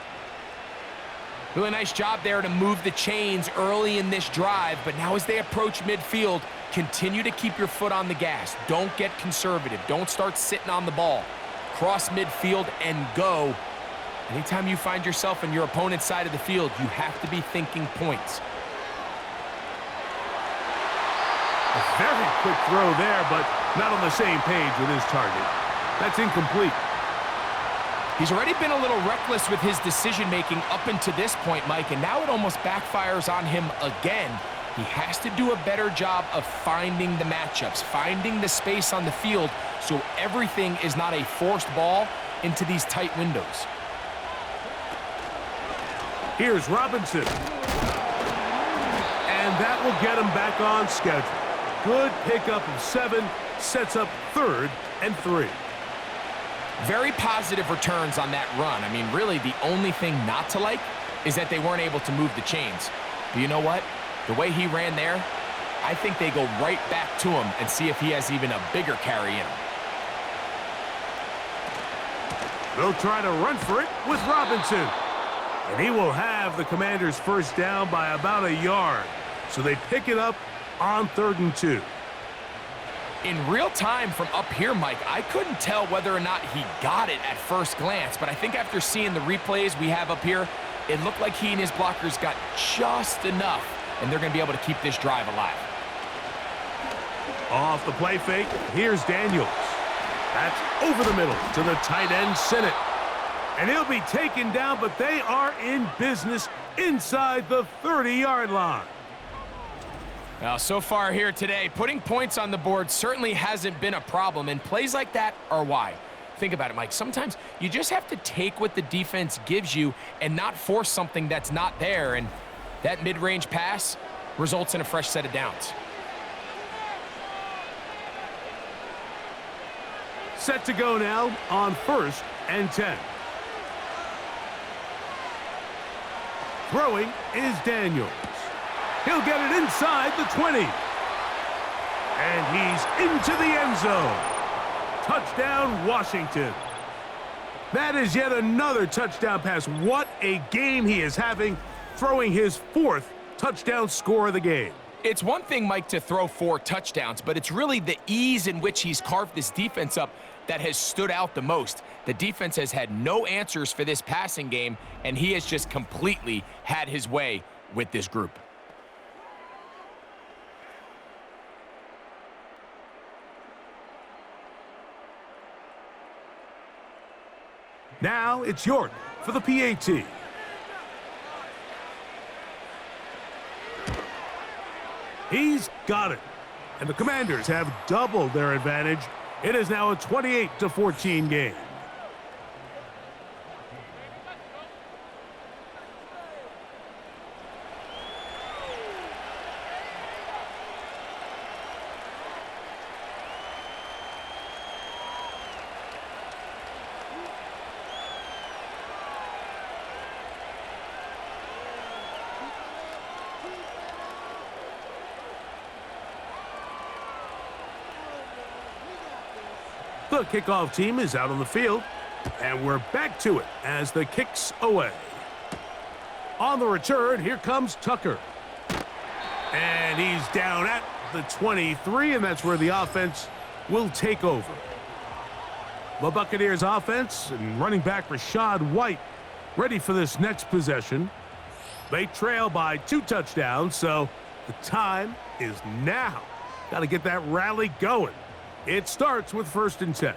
Really nice job there to move the chains early in this drive, but now as they approach midfield, continue to keep your foot on the gas. Don't get conservative. Don't start sitting on the ball. Cross midfield and go. Anytime you find yourself on your opponent's side of the field, you have to be thinking points. A very quick throw there, but not on the same page with his target. That's incomplete. He's already been a little reckless with his decision-making up until this point, Mike, and now it almost backfires on him again. He has to do a better job of finding the matchups, finding the space on the field so everything is not a forced ball into these tight windows. Here's Robinson. And that will get him back on schedule. Good pickup of 7, sets up 3rd and 3. Very positive returns on that run. I mean, really, the only thing not to like is that they weren't able to move the chains. But you know what? The way he ran there, I think they go right back to him and see if he has even a bigger carry in him. They'll try to run for it with Robinson. And he will have the Commanders' first down by about a yard. So they pick it up on 3rd and 2. In real time from up here, Mike, I couldn't tell whether or not he got it at first glance, but I think after seeing the replays we have up here, it looked like he and his blockers got just enough, and they're going to be able to keep this drive alive. Off the play fake, here's Daniels. That's over the middle to the tight end, Sinnott. And he'll be taken down, but they are in business inside the 30-yard line. Now, so far here today, putting points on the board certainly hasn't been a problem, and plays like that are why. Think about it, Mike. Sometimes you just have to take what the defense gives you and not force something that's not there, and that mid-range pass results in a fresh set of downs. Set to go now on 1st and 10. Throwing is Daniels. He'll get it inside the 20. And he's into the end zone. Touchdown, Washington. That is yet another touchdown pass. What a game he is having, throwing his 4th touchdown score of the game. It's one thing, Mike, to throw 4 touchdowns, but it's really the ease in which he's carved this defense up that has stood out the most. The defense has had no answers for this passing game, and he has just completely had his way with this group. Now it's York for the PAT. He's got it. And the Commanders have doubled their advantage. It is now a 28-14 game. The kickoff team is out on the field, and we're back to it as the kick's away. On the return, here comes Tucker. And he's down at the 23, and that's where the offense will take over. The Buccaneers offense and running back Rashad White ready for this next possession. They trail by 2 touchdowns, so the time is now. Got to get that rally going. It starts with 1st and 10.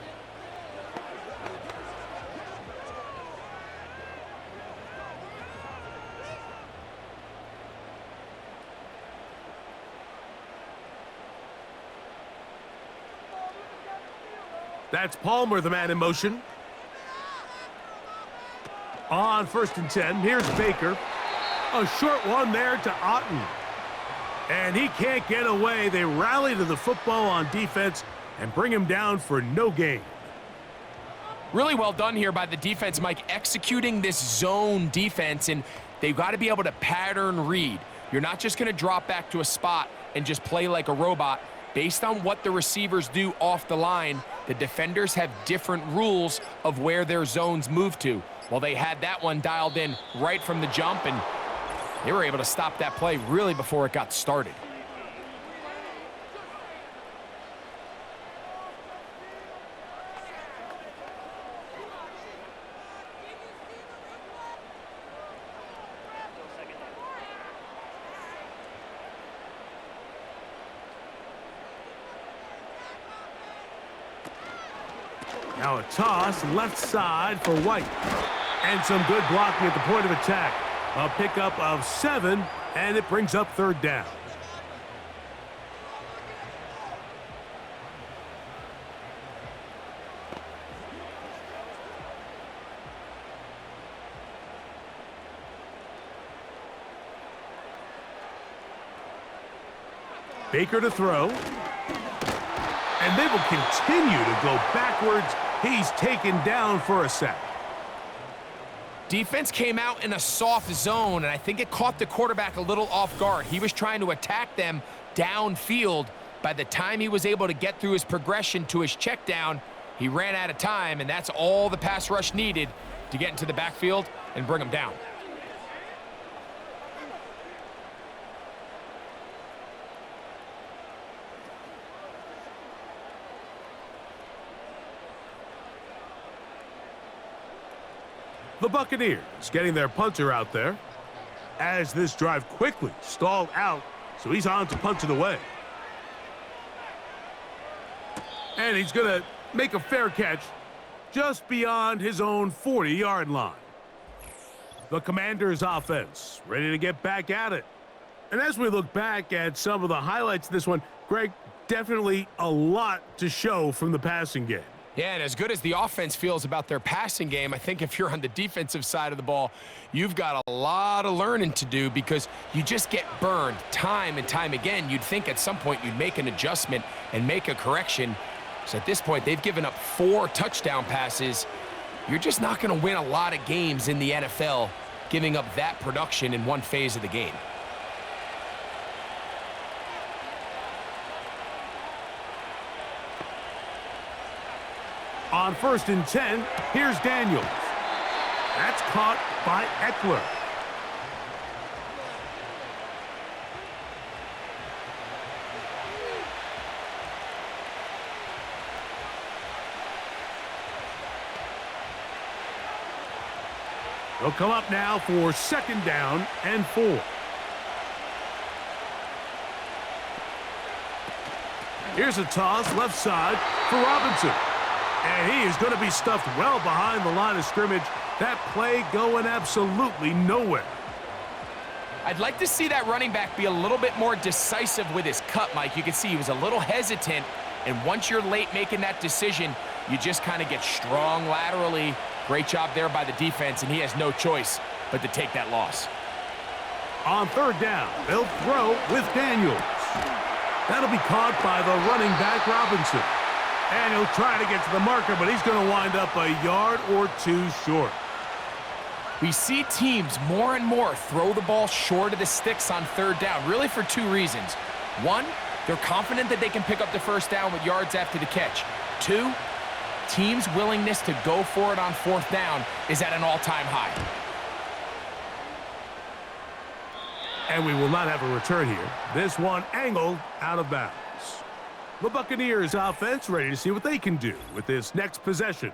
That's Palmer, the man in motion. On 1st and 10, here's Baker. A short one there to Otten. And he can't get away. They rally to the football on defense and bring him down for no gain. Really well done here by the defense, Mike, executing this zone defense, and they've got to be able to pattern read. You're not just going to drop back to a spot and just play like a robot. Based on what the receivers do off the line, the defenders have different rules of where their zones move to. Well, they had that one dialed in right from the jump, and they were able to stop that play really before it got started. Now a toss left side for White. And some good blocking at the point of attack. A pickup of 7, and it brings up 3rd down. Baker to throw. And they will continue to go backwards. He's taken down for a sack. Defense came out in a soft zone, and I think it caught the quarterback a little off guard. He was trying to attack them downfield. By the time he was able to get through his progression to his check down, he ran out of time, and that's all the pass rush needed to get into the backfield and bring him down. The Buccaneers getting their punter out there as this drive quickly stalled out, so he's on to punt it away. And he's going to make a fair catch just beyond his own 40-yard line. The Commanders' offense ready to get back at it. And as we look back at some of the highlights of this one, Greg, definitely a lot to show from the passing game. Yeah, and as good as the offense feels about their passing game, I think if you're on the defensive side of the ball, you've got a lot of learning to do because you just get burned time and time again. You'd think at some point you'd make an adjustment and make a correction. So at this point, they've given up 4 touchdown passes. You're just not going to win a lot of games in the NFL giving up that production in one phase of the game. On 1st and 10, here's Daniels. That's caught by Eckler. They'll come up now for 2nd down and 4. Here's a toss left side for Robinson. And he is going to be stuffed well behind the line of scrimmage. That play going absolutely nowhere. I'd like to see that running back be a little bit more decisive with his cut, Mike. You can see he was a little hesitant, and once you're late making that decision, you just kind of get strong laterally. Great job there by the defense, and he has no choice but to take that loss. On 3rd down, they'll throw with Daniels. That'll be caught by the running back, Robinson. And he'll try to get to the marker, but he's going to wind up a yard or 2 short. We see teams more and more throw the ball short of the sticks on 3rd down, really for 2 reasons. 1, they're confident that they can pick up the 1st down with yards after the catch. 2, teams' willingness to go for it on 4th down is at an all-time high. And we will not have a return here. This one angled out of bounds. The Buccaneers offense ready to see what they can do with this next possession.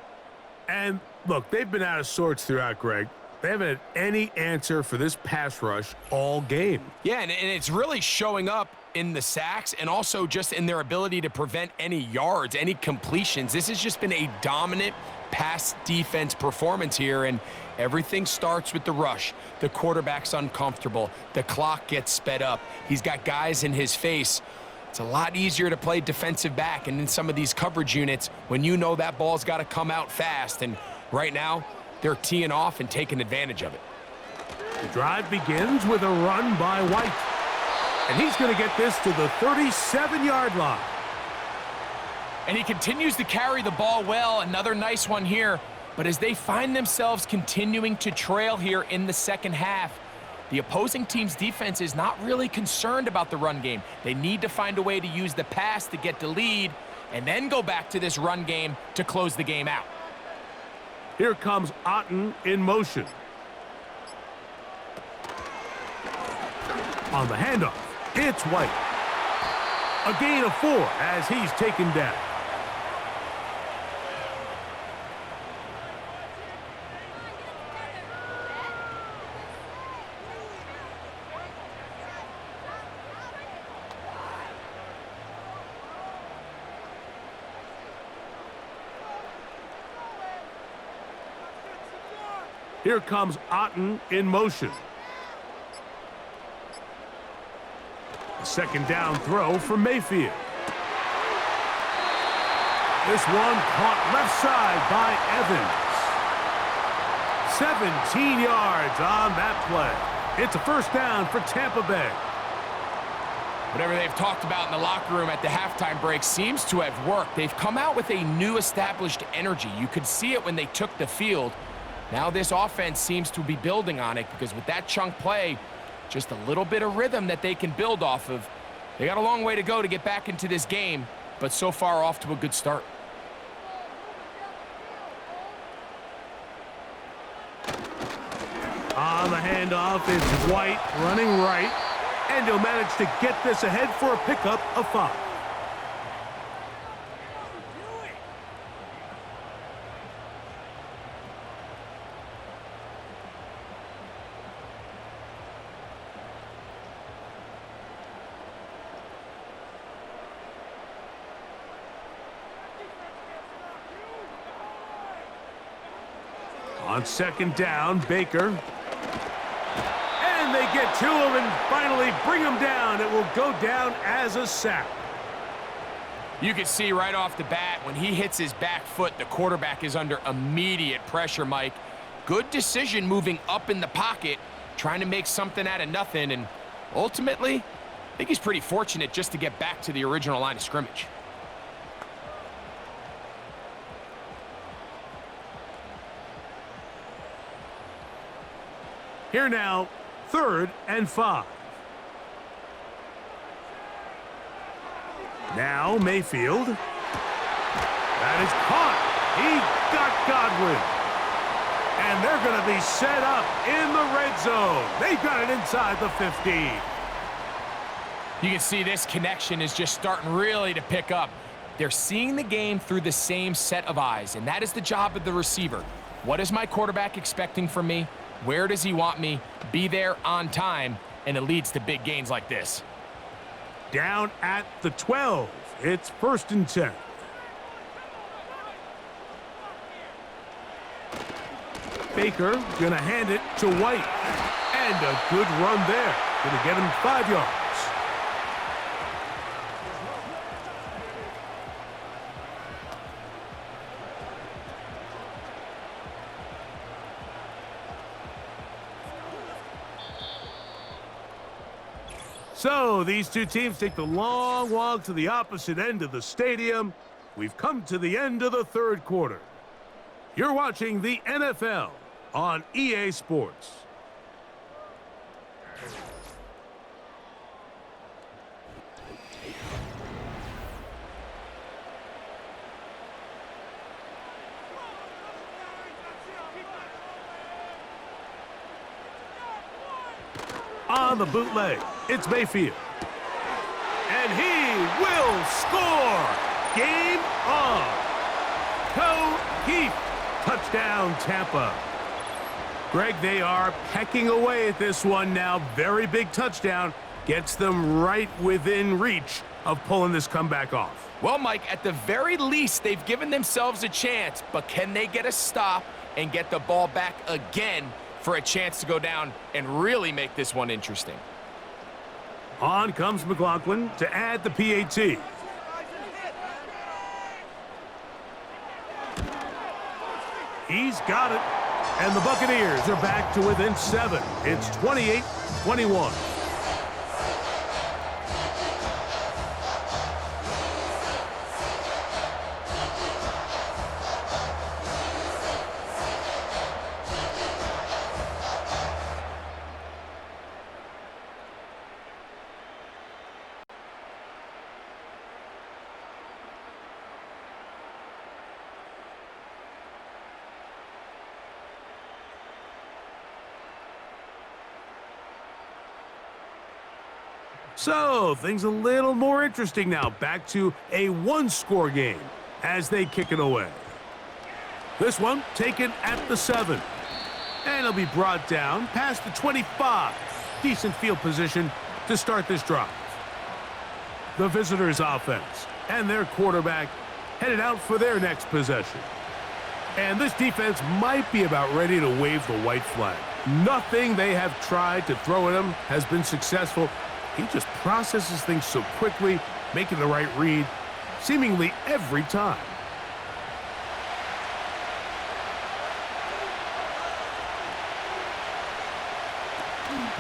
And look, they've been out of sorts throughout, Greg. They haven't had any answer for this pass rush all game. Yeah, and it's really showing up in the sacks and also just in their ability to prevent any yards, any completions. This has just been a dominant pass defense performance here, and everything starts with the rush. The quarterback's uncomfortable. The clock gets sped up. He's got guys in his face. It's a lot easier to play defensive back and in some of these coverage units when you know that ball's got to come out fast. And right now, they're teeing off and taking advantage of it. The drive begins with a run by White. And he's going to get this to the 37-yard line. And he continues to carry the ball well. Another nice one here. But as they find themselves continuing to trail here in the second half, the opposing team's defense is not really concerned about the run game. They need to find a way to use the pass to get the lead. and then go back to this run game to close the game out. Here comes Otten in motion. On the handoff, it's White. A gain of 4 as he's taken down. Here comes Otten in motion. A second down throw for Mayfield. This one caught left side by Evans. 17 yards on that play. It's a first down for Tampa Bay. Whatever they've talked about in the locker room at the halftime break seems to have worked. They've come out with a new established energy. You could see it when they took the field. Now this offense seems to be building on it because with that chunk play, just a little bit of rhythm that they can build off of. They got a long way to go to get back into this game, but so far off to a good start. On the handoff, it's White running right, and he'll manage to get this ahead for a pickup of 5. On second down, Baker. And they get to him and finally bring him down. It will go down as a sack. You can see right off the bat, when he hits his back foot, the quarterback is under immediate pressure, Mike. Good decision moving up in the pocket, trying to make something out of nothing, and ultimately, I think he's pretty fortunate just to get back to the original line of scrimmage. Here now, 3rd and 5. Now Mayfield. That is caught. He got Godwin. And they're going to be set up in the red zone. They've got it inside the 15. You can see this connection is just starting really to pick up. They're seeing the game through the same set of eyes, and that is the job of the receiver. What is my quarterback expecting from me? Where does he want me? Be there on time, and it leads to big gains like this. Down at the 12. It's 1st and 10. Baker gonna hand it to White. And a good run there. Gonna get him 5 yards. So these two teams take the long walk to the opposite end of the stadium. We've come to the end of the 3rd quarter. You're watching the NFL on EA Sports. On the bootleg, it's Mayfield. And he will score! Game on! Heath, touchdown Tampa. Greg, they are pecking away at this one now. Very big touchdown. Gets them right within reach of pulling this comeback off. Well, Mike, at the very least, they've given themselves a chance, but can they get a stop and get the ball back again for a chance to go down and really make this one interesting? On comes McLaughlin to add the PAT. He's got it. And the Buccaneers are back to within 7. It's 28-21. So, things a little more interesting now. Back to a one-score game as they kick it away. This one taken at the 7. And it'll be brought down past the 25. Decent field position to start this drive. The visitors' offense and their quarterback headed out for their next possession. And this defense might be about ready to wave the white flag. Nothing they have tried to throw at him has been successful. He just processes things so quickly, making the right read, seemingly every time.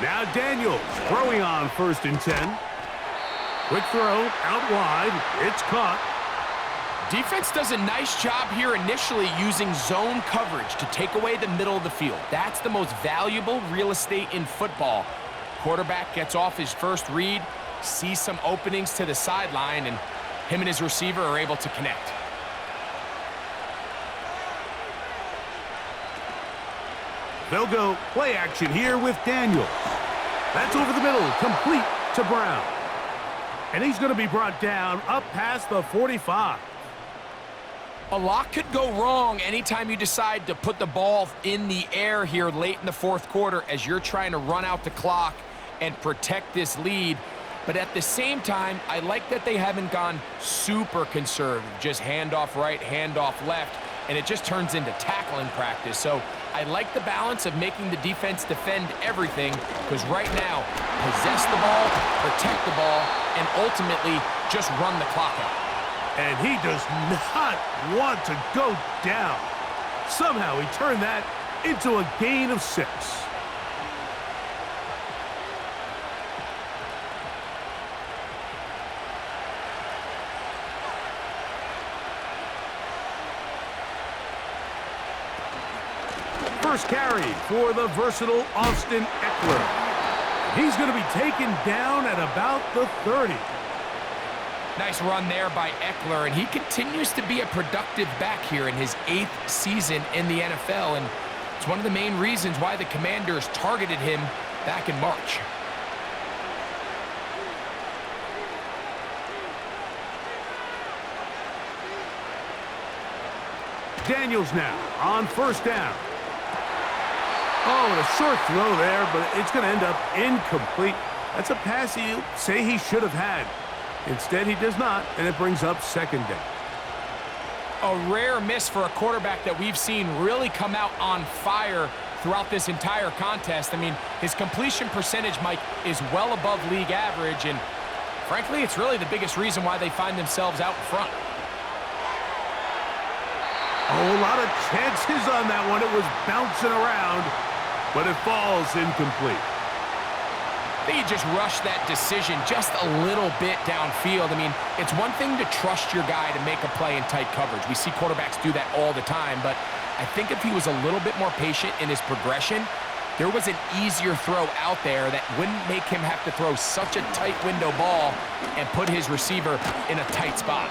Now Daniels throwing on 1st and 10. Quick throw, out wide, it's caught. Defense does a nice job here initially using zone coverage to take away the middle of the field. That's the most valuable real estate in football. Quarterback gets off his first read, sees some openings to the sideline, and him and his receiver are able to connect. They'll go play action here with Daniels. That's over the middle, complete to Brown. And he's going to be brought down up past the 45. A lot could go wrong anytime you decide to put the ball in the air here late in the fourth quarter as you're trying to run out the clock and protect this lead. But at the same time, I like that they haven't gone super conservative, just handoff right, handoff left, and it just turns into tackling practice. So I like the balance of making the defense defend everything, because right now, possess the ball, protect the ball, and ultimately just run the clock out. And he does not want to go down. Somehow he turned that into a gain of 6. First carry for the versatile Austin Eckler. He's going to be taken down at about the 30. Nice run there by Eckler, and he continues to be a productive back here in his 8th season in the NFL, and it's one of the main reasons why the Commanders targeted him back in March. Daniels now on 1st down. Oh, and a short throw there, but it's going to end up incomplete. That's a pass you say he should have had. Instead, he does not, and it brings up 2nd down. A rare miss for a quarterback that we've seen really come out on fire throughout this entire contest. I mean, his completion percentage, Mike, is well above league average, and frankly, it's really the biggest reason why they find themselves out in front. Oh, a lot of chances on that one. It was bouncing around, but it falls incomplete. I think he just rushed that decision just a little bit downfield. I mean, it's one thing to trust your guy to make a play in tight coverage. We see quarterbacks do that all the time, but I think if he was a little bit more patient in his progression, there was an easier throw out there that wouldn't make him have to throw such a tight window ball and put his receiver in a tight spot.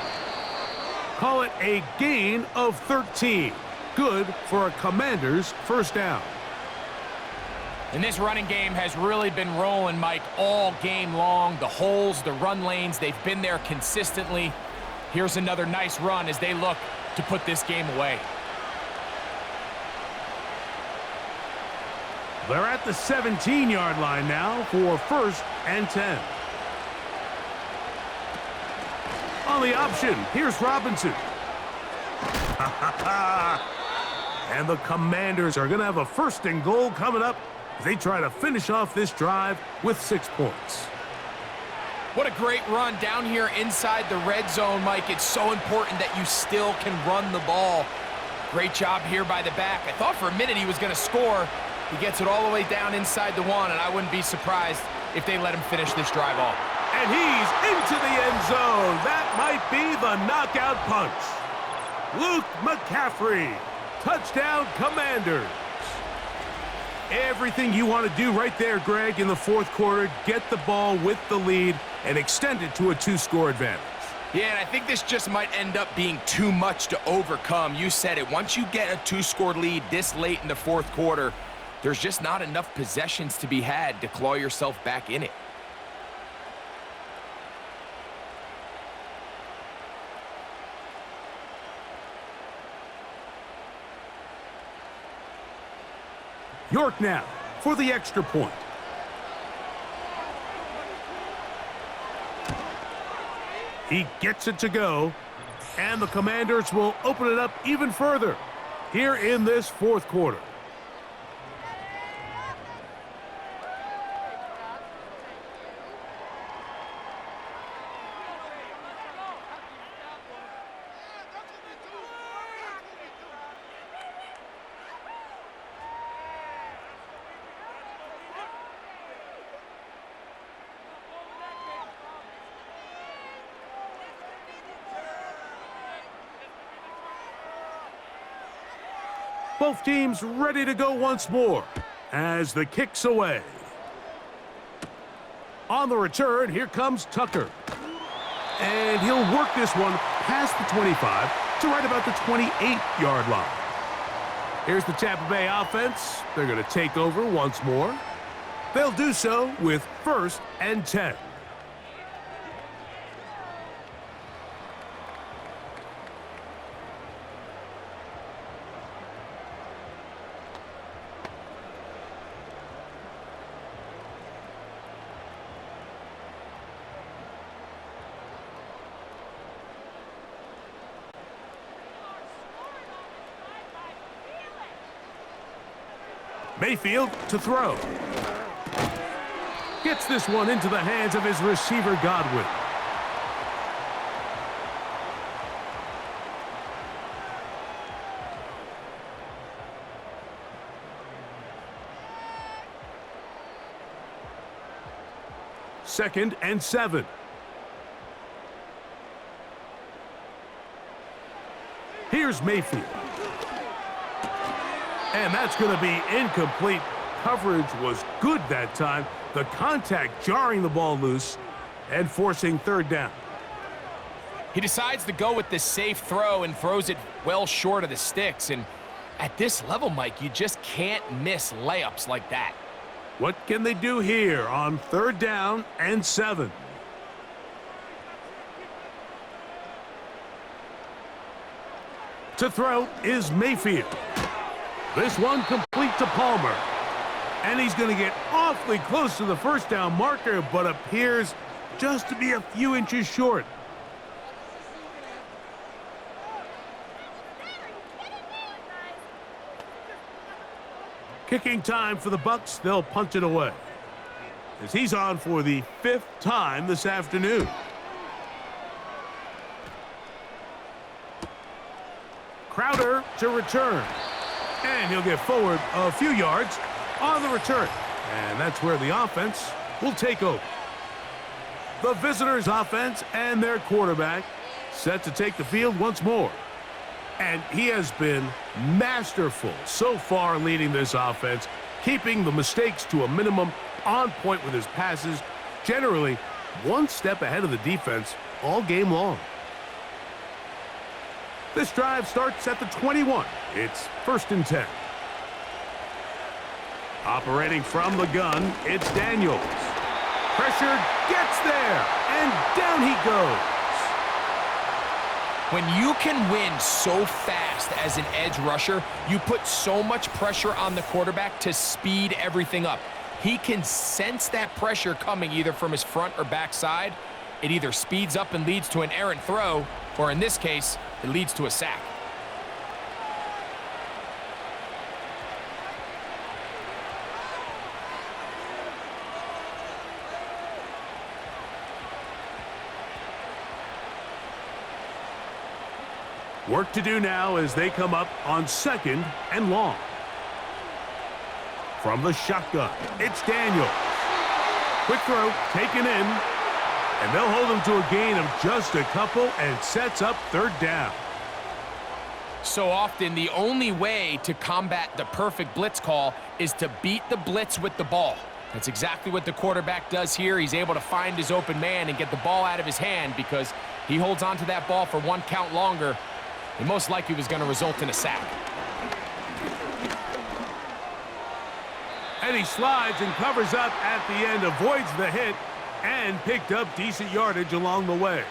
Call it a gain of 13. Good for a Commanders' 1st down. And this running game has really been rolling, Mike, all game long. The holes, the run lanes, they've been there consistently. Here's another nice run as they look to put this game away. They're at the 17-yard line now for 1st and 10. On the option, here's Robinson. And the Commanders are going to have a 1st and goal coming up. They try to finish off this drive with 6 points. What a great run down here inside the red zone, Mike. It's so important that you still can run the ball. Great job here by the back. I thought for a minute he was going to score. He gets it all the way down inside the 1, and I wouldn't be surprised if they let him finish this drive off. And he's into the end zone. That might be the knockout punch. Luke McCaffrey. Touchdown, Commanders. Everything you want to do right there, Greg, in the 4th quarter. Get the ball with the lead and extend it to a 2-score advantage. Yeah, and I think this just might end up being too much to overcome. You said it. Once you get a 2-score lead this late in the 4th quarter, there's just not enough possessions to be had to claw yourself back in it. York now for the extra point. He gets it to go, and the Commanders will open it up even further here in this fourth quarter. Both teams ready to go once more as the kick's away. On the return, here comes Tucker. And he'll work this one past the 25 to right about the 28-yard line. Here's the Tampa Bay offense. They're going to take over once more. They'll do so with 1st and 10. Mayfield to throw. Gets this one into the hands of his receiver, Godwin. Second and 7. Here's Mayfield. And that's going to be incomplete. Coverage was good that time. The contact jarring the ball loose and forcing 3rd down. He decides to go with the safe throw and throws it well short of the sticks. And at this level, Mike, you just can't miss layups like that. What can they do here on 3rd down and 7? To throw is Mayfield. This one complete to Palmer. And he's going to get awfully close to the 1st down marker, but appears just to be a few inches short. Kicking time for the Bucs. They'll punt it away, as he's on for the 5th time this afternoon. Crowder to return. And he'll get forward a few yards on the return. And that's where the offense will take over. The visitors' offense and their quarterback set to take the field once more. And he has been masterful so far leading this offense, keeping the mistakes to a minimum, on point with his passes, generally one step ahead of the defense all game long. This drive starts at the 21. It's 1st and 10. Operating from the gun, it's Daniels. Pressure gets there, and down he goes. When you can win so fast as an edge rusher, you put so much pressure on the quarterback to speed everything up. He can sense that pressure coming either from his front or back side. It either speeds up and leads to an errant throw, or in this case, it leads to a sack. Work to do now as they come up on 2nd and long. From the shotgun, it's Daniels. Quick throw, taken in, and they'll hold him to a gain of just a couple and sets up 3rd down. So often, the only way to combat the perfect blitz call is to beat the blitz with the ball. That's exactly what the quarterback does here. He's able to find his open man and get the ball out of his hand because he holds on to that ball for 1 count longer. And most likely was going to result in a sack. And he slides and covers up at the end, avoids the hit, and picked up decent yardage along the way.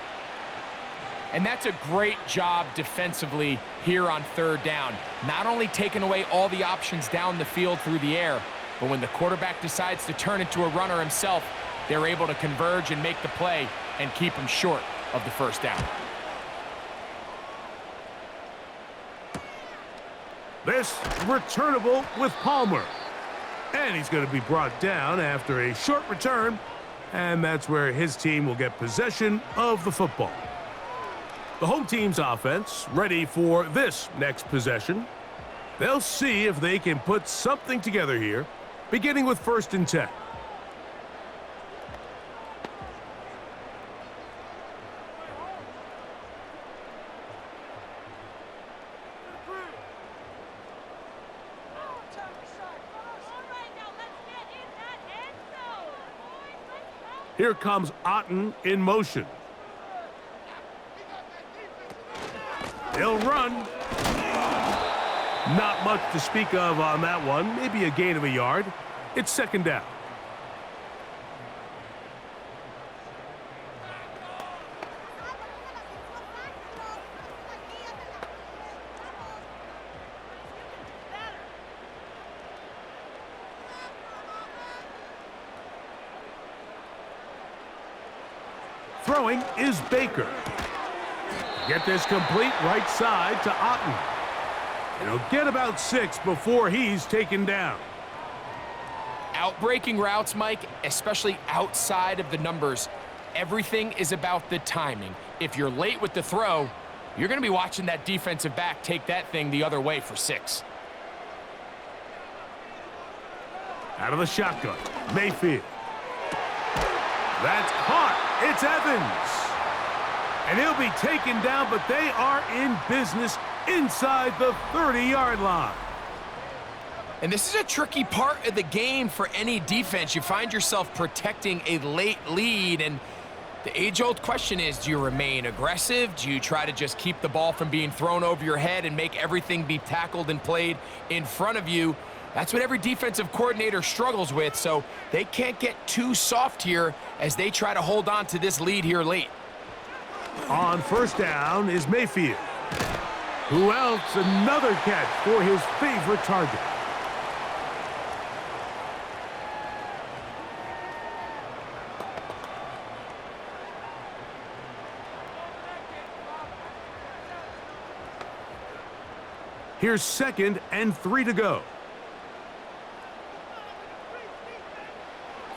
And that's a great job defensively here on third down. Not only taking away all the options down the field through the air, but when the quarterback decides to turn into a runner himself, they're able to converge and make the play and keep him short of the first down. This returnable with Palmer. And he's going to be brought down after a short return, and that's where his team will get possession of the football. The home team's offense ready for this next possession. They'll see if they can put something together here, beginning with 1st and 10. Here comes Otten in motion. He'll run. Not much to speak of on that one. Maybe a gain of a yard. It's 2nd down. Throwing is Baker. Get this complete right side to Otten. And he'll get about 6 before he's taken down. Outbreaking routes, Mike, especially outside of the numbers, everything is about the timing. If you're late with the throw, you're going to be watching that defensive back take that thing the other way for 6. Out of the shotgun, Mayfield. That's caught. It's Evans. And he'll be taken down, but they are in business inside the 30-yard line. And this is a tricky part of the game for any defense. You find yourself protecting a late lead, and the age-old question is, do you remain aggressive? Do you try to just keep the ball from being thrown over your head and make everything be tackled and played in front of you? That's what every defensive coordinator struggles with, so they can't get too soft here as they try to hold on to this lead here late. On 1st down is Mayfield. Who else? Another catch for his favorite target. Here's 2nd and 3 to go.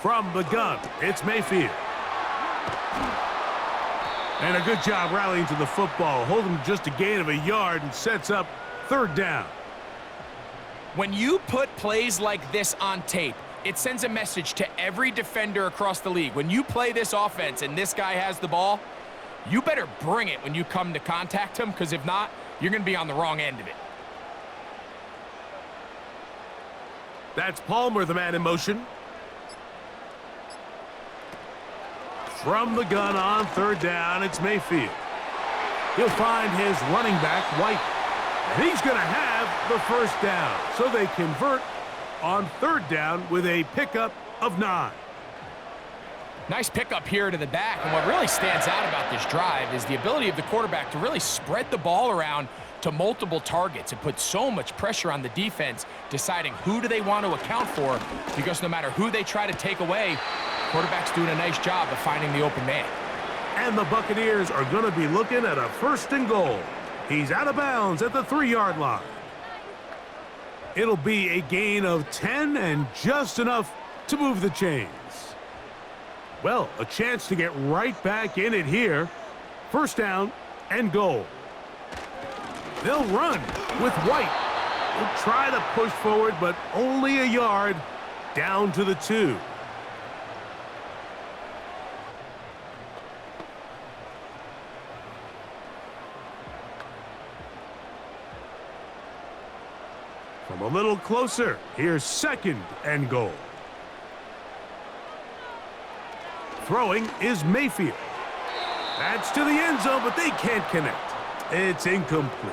From the gun, it's Mayfield. And a good job rallying to the football, holding just a gain of a yard and sets up 3rd down. When you put plays like this on tape, it sends a message to every defender across the league. When you play this offense and this guy has the ball, you better bring it when you come to contact him, because if not, you're going to be on the wrong end of it. That's Palmer, the man in motion. From the gun on 3rd down, it's Mayfield. He'll find his running back, White. And he's going to have the 1st down. So they convert on 3rd down with a pickup of 9. Nice pickup here to the back, and what really stands out about this drive is the ability of the quarterback to really spread the ball around to multiple targets and put so much pressure on the defense deciding who do they want to account for, because no matter who they try to take away, quarterback's doing a nice job of finding the open man. And the Buccaneers are going to be looking at a 1st and goal. He's out of bounds at the 3-yard line. It'll be a gain of 10 and just enough to move the chains. Well, a chance to get right back in it here. 1st down and goal. They'll run with White. He'll try to push forward, but only a yard down to the 2. From a little closer, here's 2nd and goal. Throwing is Mayfield. That's to the end zone, but they can't connect. It's incomplete.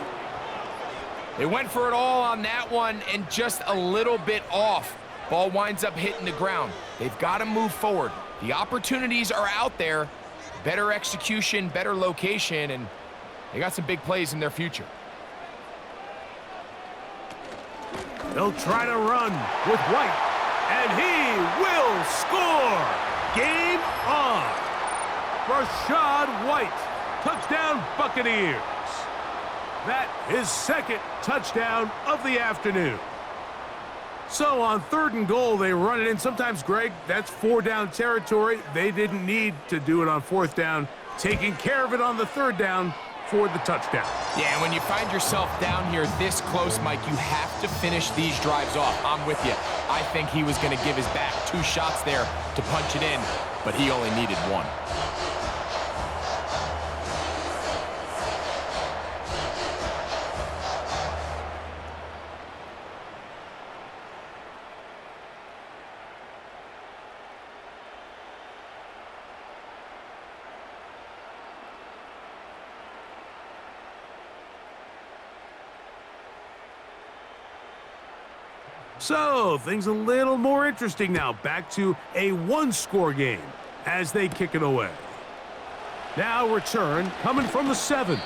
They went for it all on that one and just a little bit off. Ball winds up hitting the ground. They've got to move forward. The opportunities are out there. Better execution, better location, and They got some big plays in their future. They'll try to run with White, and he will score. Game on. Rashad White, touchdown Buccaneers. That his second touchdown of the afternoon. So on 3rd and goal, they run it in. Sometimes, Greg, that's 4-down territory. They didn't need to do it on 4th down, taking care of it on the 3rd down for the touchdown. Yeah, and when you find yourself down here this close, Mike, you have to finish these drives off. I'm with you. I think he was going to give his back 2 shots there to punch it in, but he only needed 1. So, things a little more interesting now. Back to a 1-score game as they kick it away. Now return coming from the 7.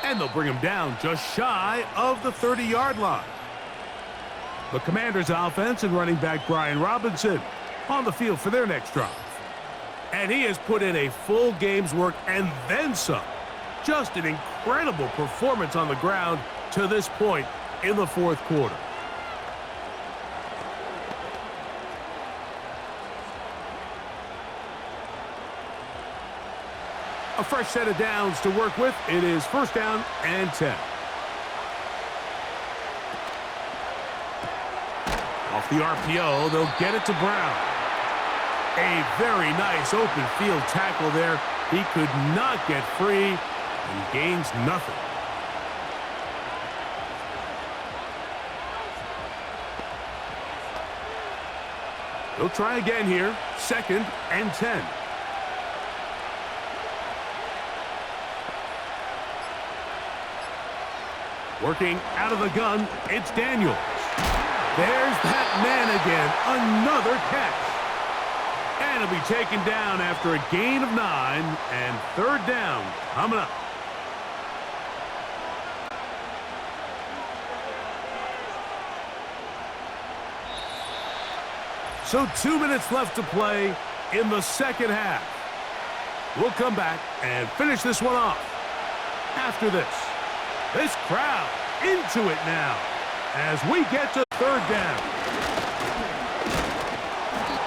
And they'll bring him down just shy of the 30-yard line. The Commanders' offense and running back Brian Robinson on the field for their next drive. And he has put in a full game's work and then some. Just an incredible performance on the ground to this point in the 4th quarter. A fresh set of downs to work with. It is 1st down and 10. Off the RPO, they'll get it to Brown. A very nice open field tackle there. He could not get free and gains nothing. They'll try again here. 2nd and 10. Working out of the gun, it's Daniels. There's that man again, another catch. And he'll be taken down after a gain of 9, and 3rd down coming up. So 2 minutes left to play in the 2nd half. We'll come back and finish this one off after this. This crowd into it now as we get to 3rd down.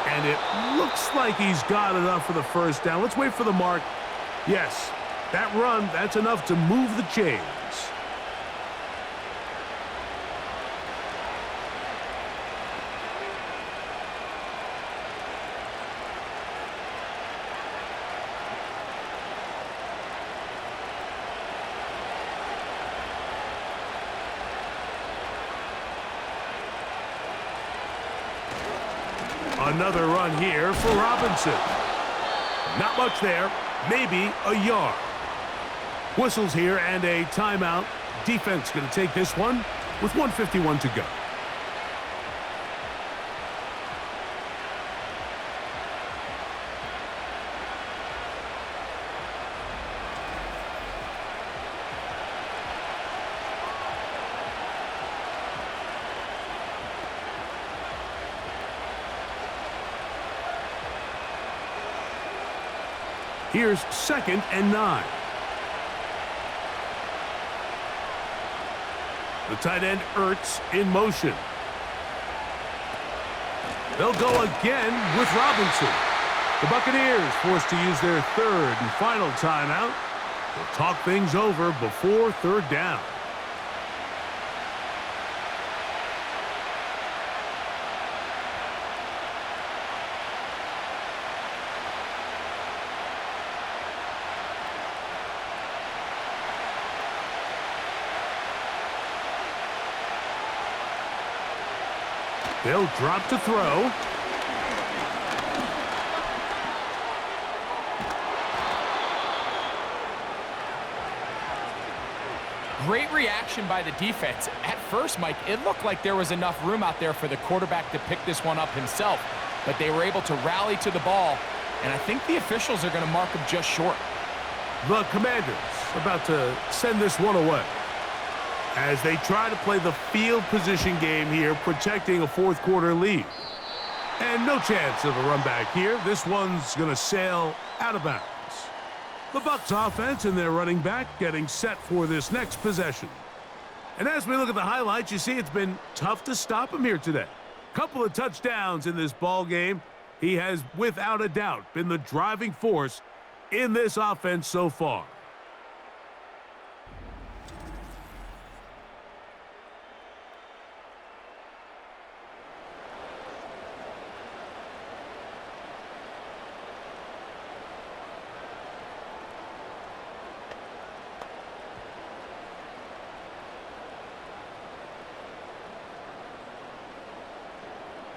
And it looks like he's got enough for the 1st down. Let's wait for the mark. Yes, that run, that's enough to move the chains. Another run here for Robinson. Not much there, maybe a yard. Whistles here and a timeout. Defense going to take this one with 1:51 to go. Here's 2nd and 9. The tight end Ertz in motion. They'll go again with Robinson. The Buccaneers forced to use their 3rd and final timeout. They'll talk things over before 3rd down. They'll drop to throw. Great reaction by the defense. At first, Mike, it looked like there was enough room out there for the quarterback to pick this one up himself, but they were able to rally to the ball, and I think the officials are going to mark him just short. The Commanders about to send this one away as they try to play the field position game here, protecting a fourth quarter lead. And no chance of a run back here. This one's going to sail out of bounds. The Bucs offense and their running back getting set for this next possession. And as we look at the highlights, you see it's been tough to stop him here today. Couple of touchdowns in this ball game. He has, without a doubt, been the driving force in this offense so far.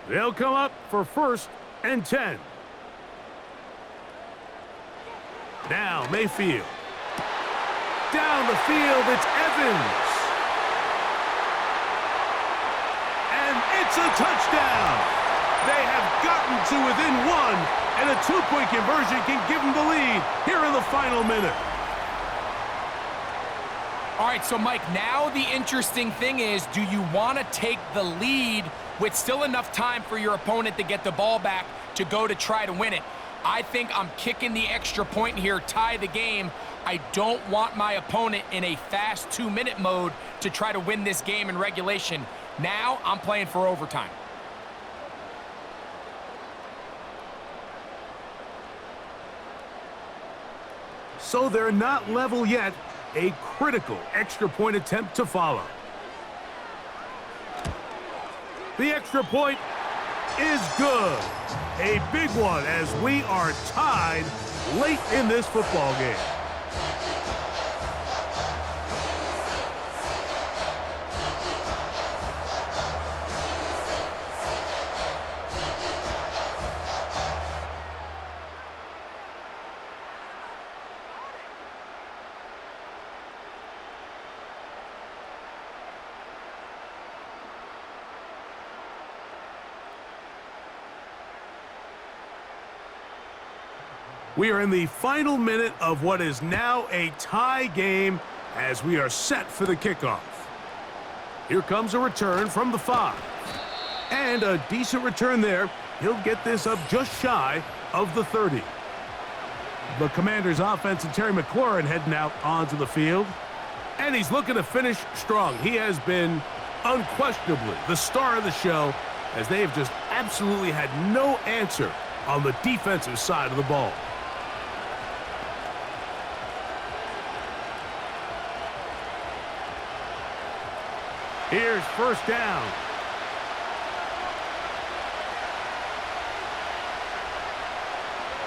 They'll come up for 1st and 10. Now Mayfield. Down the field, it's Evans. And it's a touchdown. They have gotten to within one, and a 2-point conversion can give them the lead here in the final minute. All right, so Mike, now the interesting thing is, do you want to take the lead with still enough time for your opponent to get the ball back to go to try to win it? I think I'm kicking the extra point here, tie the game. I don't want my opponent in a fast 2-minute mode to try to win this game in regulation. Now I'm playing for overtime. So they're not level yet. A critical extra point attempt to follow. The extra point is good. A big one as we are tied late in this football game. We are in the final minute of what is now a tie game as we are set for the kickoff. Here comes a return from the 5. And a decent return there. He'll get this up just shy of the 30. The Commanders' offense and Terry McLaurin heading out onto the field. And he's looking to finish strong. He has been unquestionably the star of the show as they have just absolutely had no answer on the defensive side of the ball. Here's 1st down.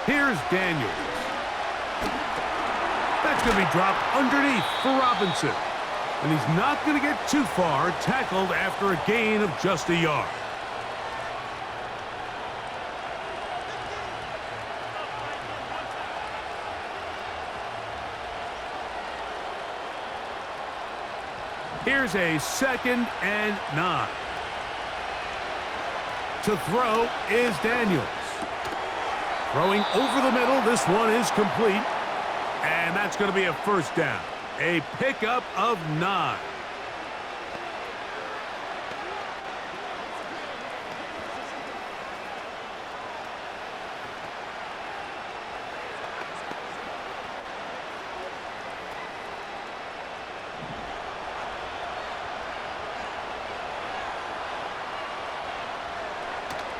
Here's Daniels. That's going to be dropped underneath for Robinson. And he's not going to get too far, tackled after a gain of just a yard. Here's a 2nd and 9. To throw is Daniels. Throwing over the middle, this one is complete. And that's going to be a 1st down. A pickup of 9.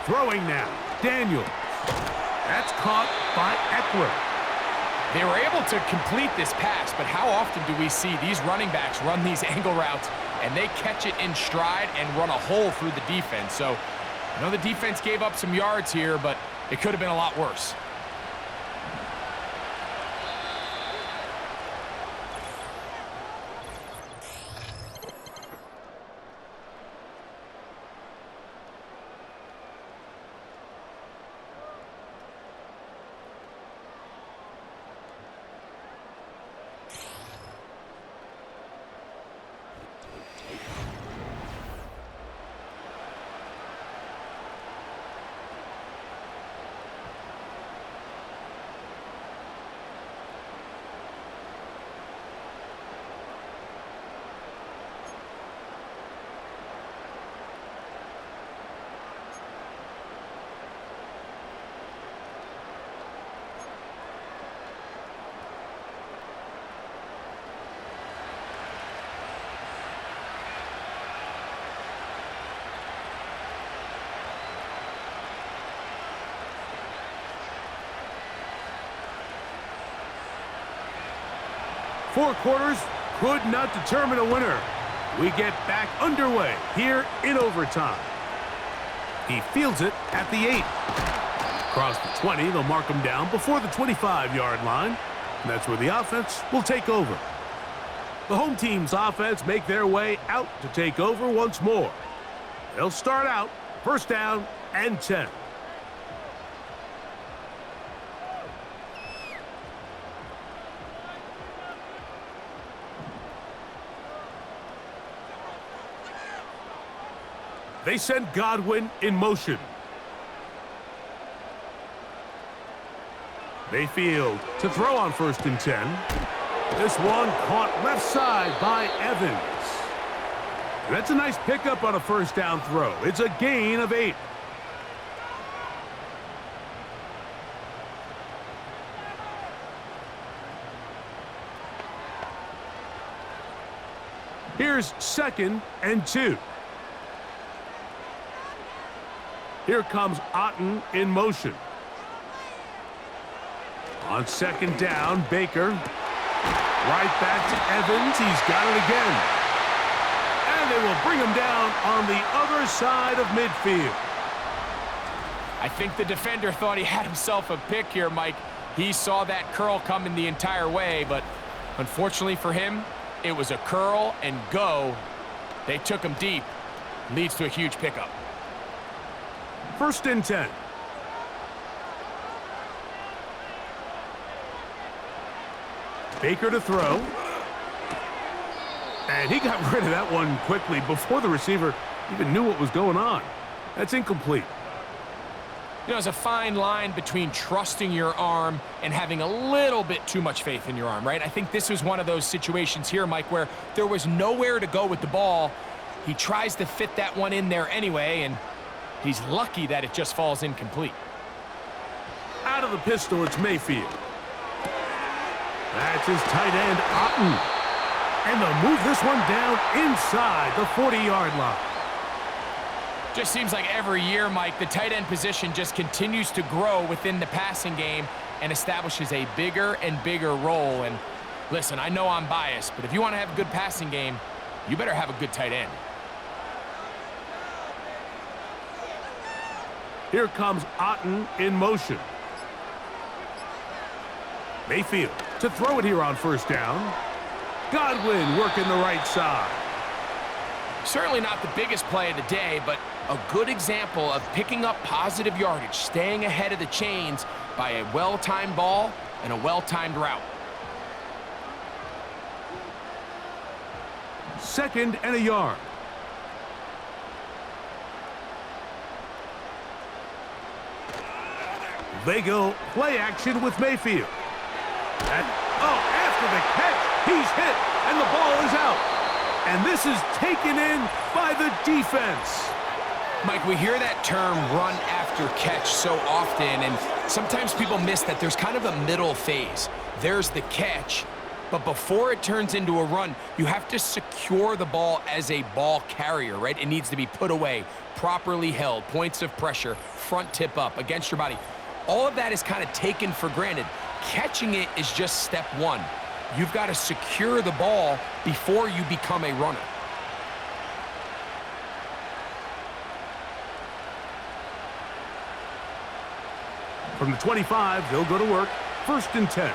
Throwing now, Daniels. That's caught by Eckler. They were able to complete this pass, but how often do we see these running backs run these angle routes and they catch it in stride and run a hole through the defense? So I know the defense gave up some yards here, but it could have been a lot worse. 4 quarters could not determine a winner. We get back underway here in overtime. He fields it at the 8. Across the 20, they'll mark him down before the 25-yard line. And that's where the offense will take over. The home team's offense make their way out to take over once more. They'll start out first down and 10. They send Godwin in motion. Mayfield to throw on first and 10. This one caught left side by Evans. That's a nice pickup on a first down throw. It's a gain of 8. Here's second and 2. Here comes Otten in motion. On second down, Baker. Right back to Evans. He's got it again. And they will bring him down on the other side of midfield. I think the defender thought he had himself a pick here, Mike. He saw that curl coming the entire way, but unfortunately for him, it was a curl and go. They took him deep. Leads to a huge pickup. First and 10. Baker to throw. And he got rid of that one quickly before the receiver even knew what was going on. That's incomplete. You know, there's a fine line between trusting your arm and having a little bit too much faith in your arm, right? I think this was one of those situations here, Mike, where there was nowhere to go with the ball. He tries to fit that one in there anyway, and he's lucky that it just falls incomplete. Out of the pistol, it's Mayfield. That's his tight end, Otten. And they'll move this one down inside the 40-yard line. Just seems like every year, Mike, the tight end position just continues to grow within the passing game and establishes a bigger and bigger role. And listen, I know I'm biased, but if you want to have a good passing game, you better have a good tight end. Here comes Otten in motion. Mayfield to throw it here on first down. Godwin working the right side. Certainly not the biggest play of the day, but a good example of picking up positive yardage, staying ahead of the chains by a well-timed ball and a well-timed route. Second and a yard. They go play action with Mayfield. And, after the catch, he's hit, and the ball is out. And this is taken in by the defense. Mike, we hear that term run after catch so often, and sometimes people miss that there's kind of a middle phase. There's the catch, but before it turns into a run, you have to secure the ball as a ball carrier, right? It needs to be put away, properly held, points of pressure, front tip up against your body. All of that is kind of taken for granted. Catching it is just step one. You've got to secure the ball before you become a runner. From the 25, they'll go to work. First and 10.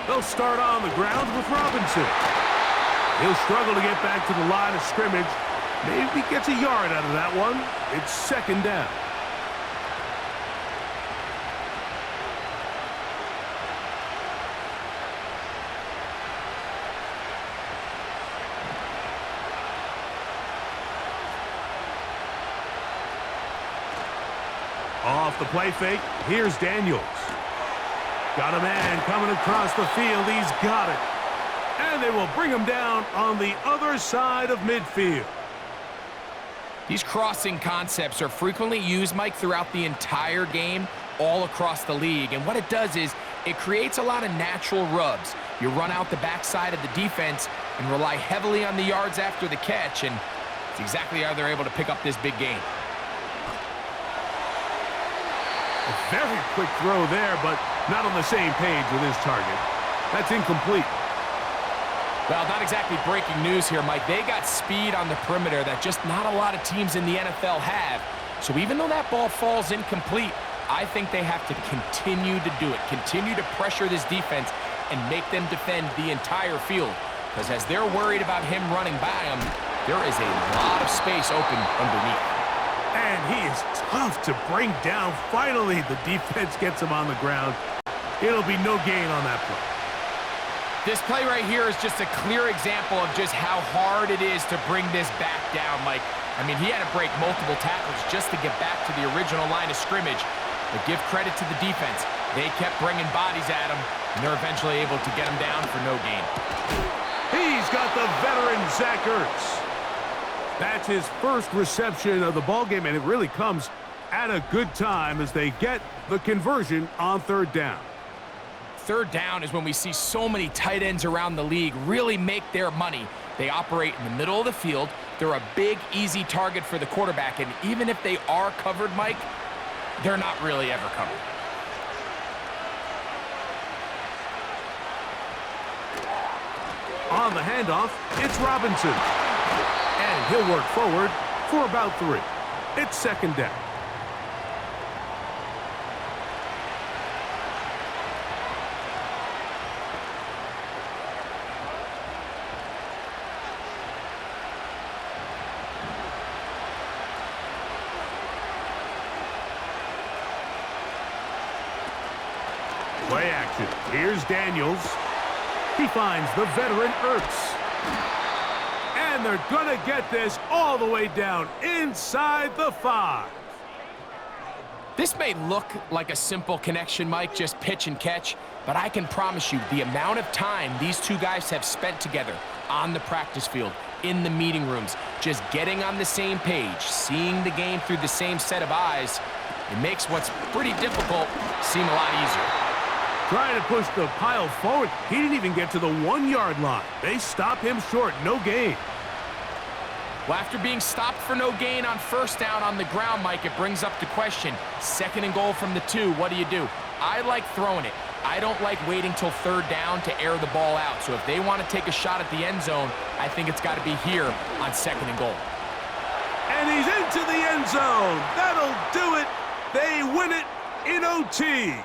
They'll start on the ground with Robinson. He'll struggle to get back to the line of scrimmage. Maybe gets a yard out of that one. It's second down. Off the play fake, here's Daniels. Got a man coming across the field. He's got it. And they will bring him down on the other side of midfield. These crossing concepts are frequently used, Mike, throughout the entire game, all across the league. And what it does is it creates a lot of natural rubs. You run out the backside of the defense and rely heavily on the yards after the catch, and it's exactly how they're able to pick up this big gain. A very quick throw there, but Not on the same page with his target. That's incomplete. Well, not exactly breaking news here, Mike. They got speed on the perimeter that just not a lot of teams in the NFL have. So even though that ball falls incomplete, I think they have to continue to do it. Continue to pressure this defense and make them defend the entire field. Because as they're worried about him running by them, there is a lot of space open underneath. And he is tough to bring down. Finally, the defense gets him on the ground. It'll be no gain on that play. This play right here is just a clear example of just how hard it is to bring this back down, Mike. I mean, he had to break multiple tackles just to get back to the original line of scrimmage. But give credit to the defense. They kept bringing bodies at him, and they're eventually able to get him down for no gain. He's got the veteran Zach Ertz. That's his first reception of the ballgame, and it really comes at a good time as they get the conversion on third down. Third down is when we see so many tight ends around the league really make their money. They operate in the middle of the field. They're a big, easy target for the quarterback, and even if they are covered, Mike, they're not really ever covered. On the handoff, it's Robinson. And he'll work forward for about 3. It's second down. Play action. Here's Daniels. He finds the veteran Ertz. And they're going to get this all the way down inside the 5. This may look like a simple connection, Mike, just pitch and catch, but I can promise you the amount of time these two guys have spent together on the practice field, in the meeting rooms, just getting on the same page, seeing the game through the same set of eyes, it makes what's pretty difficult seem a lot easier. Trying to push the pile forward. He didn't even get to the 1-yard line. They stop him short. No gain. Well, after being stopped for no gain on first down on the ground, Mike, it brings up the question. 2nd and goal from the 2. What do? I like throwing it. I don't like waiting till third down to air the ball out. So if they want to take a shot at the end zone, I think it's got to be here on 2nd and goal. And he's into the end zone. That'll do it. They win it in OT.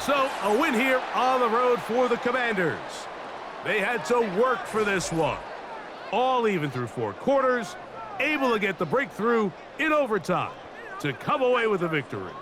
So, a win here on the road for the Commanders. They had to work for this one. All even through 4 quarters, able to get the breakthrough in overtime to come away with a victory.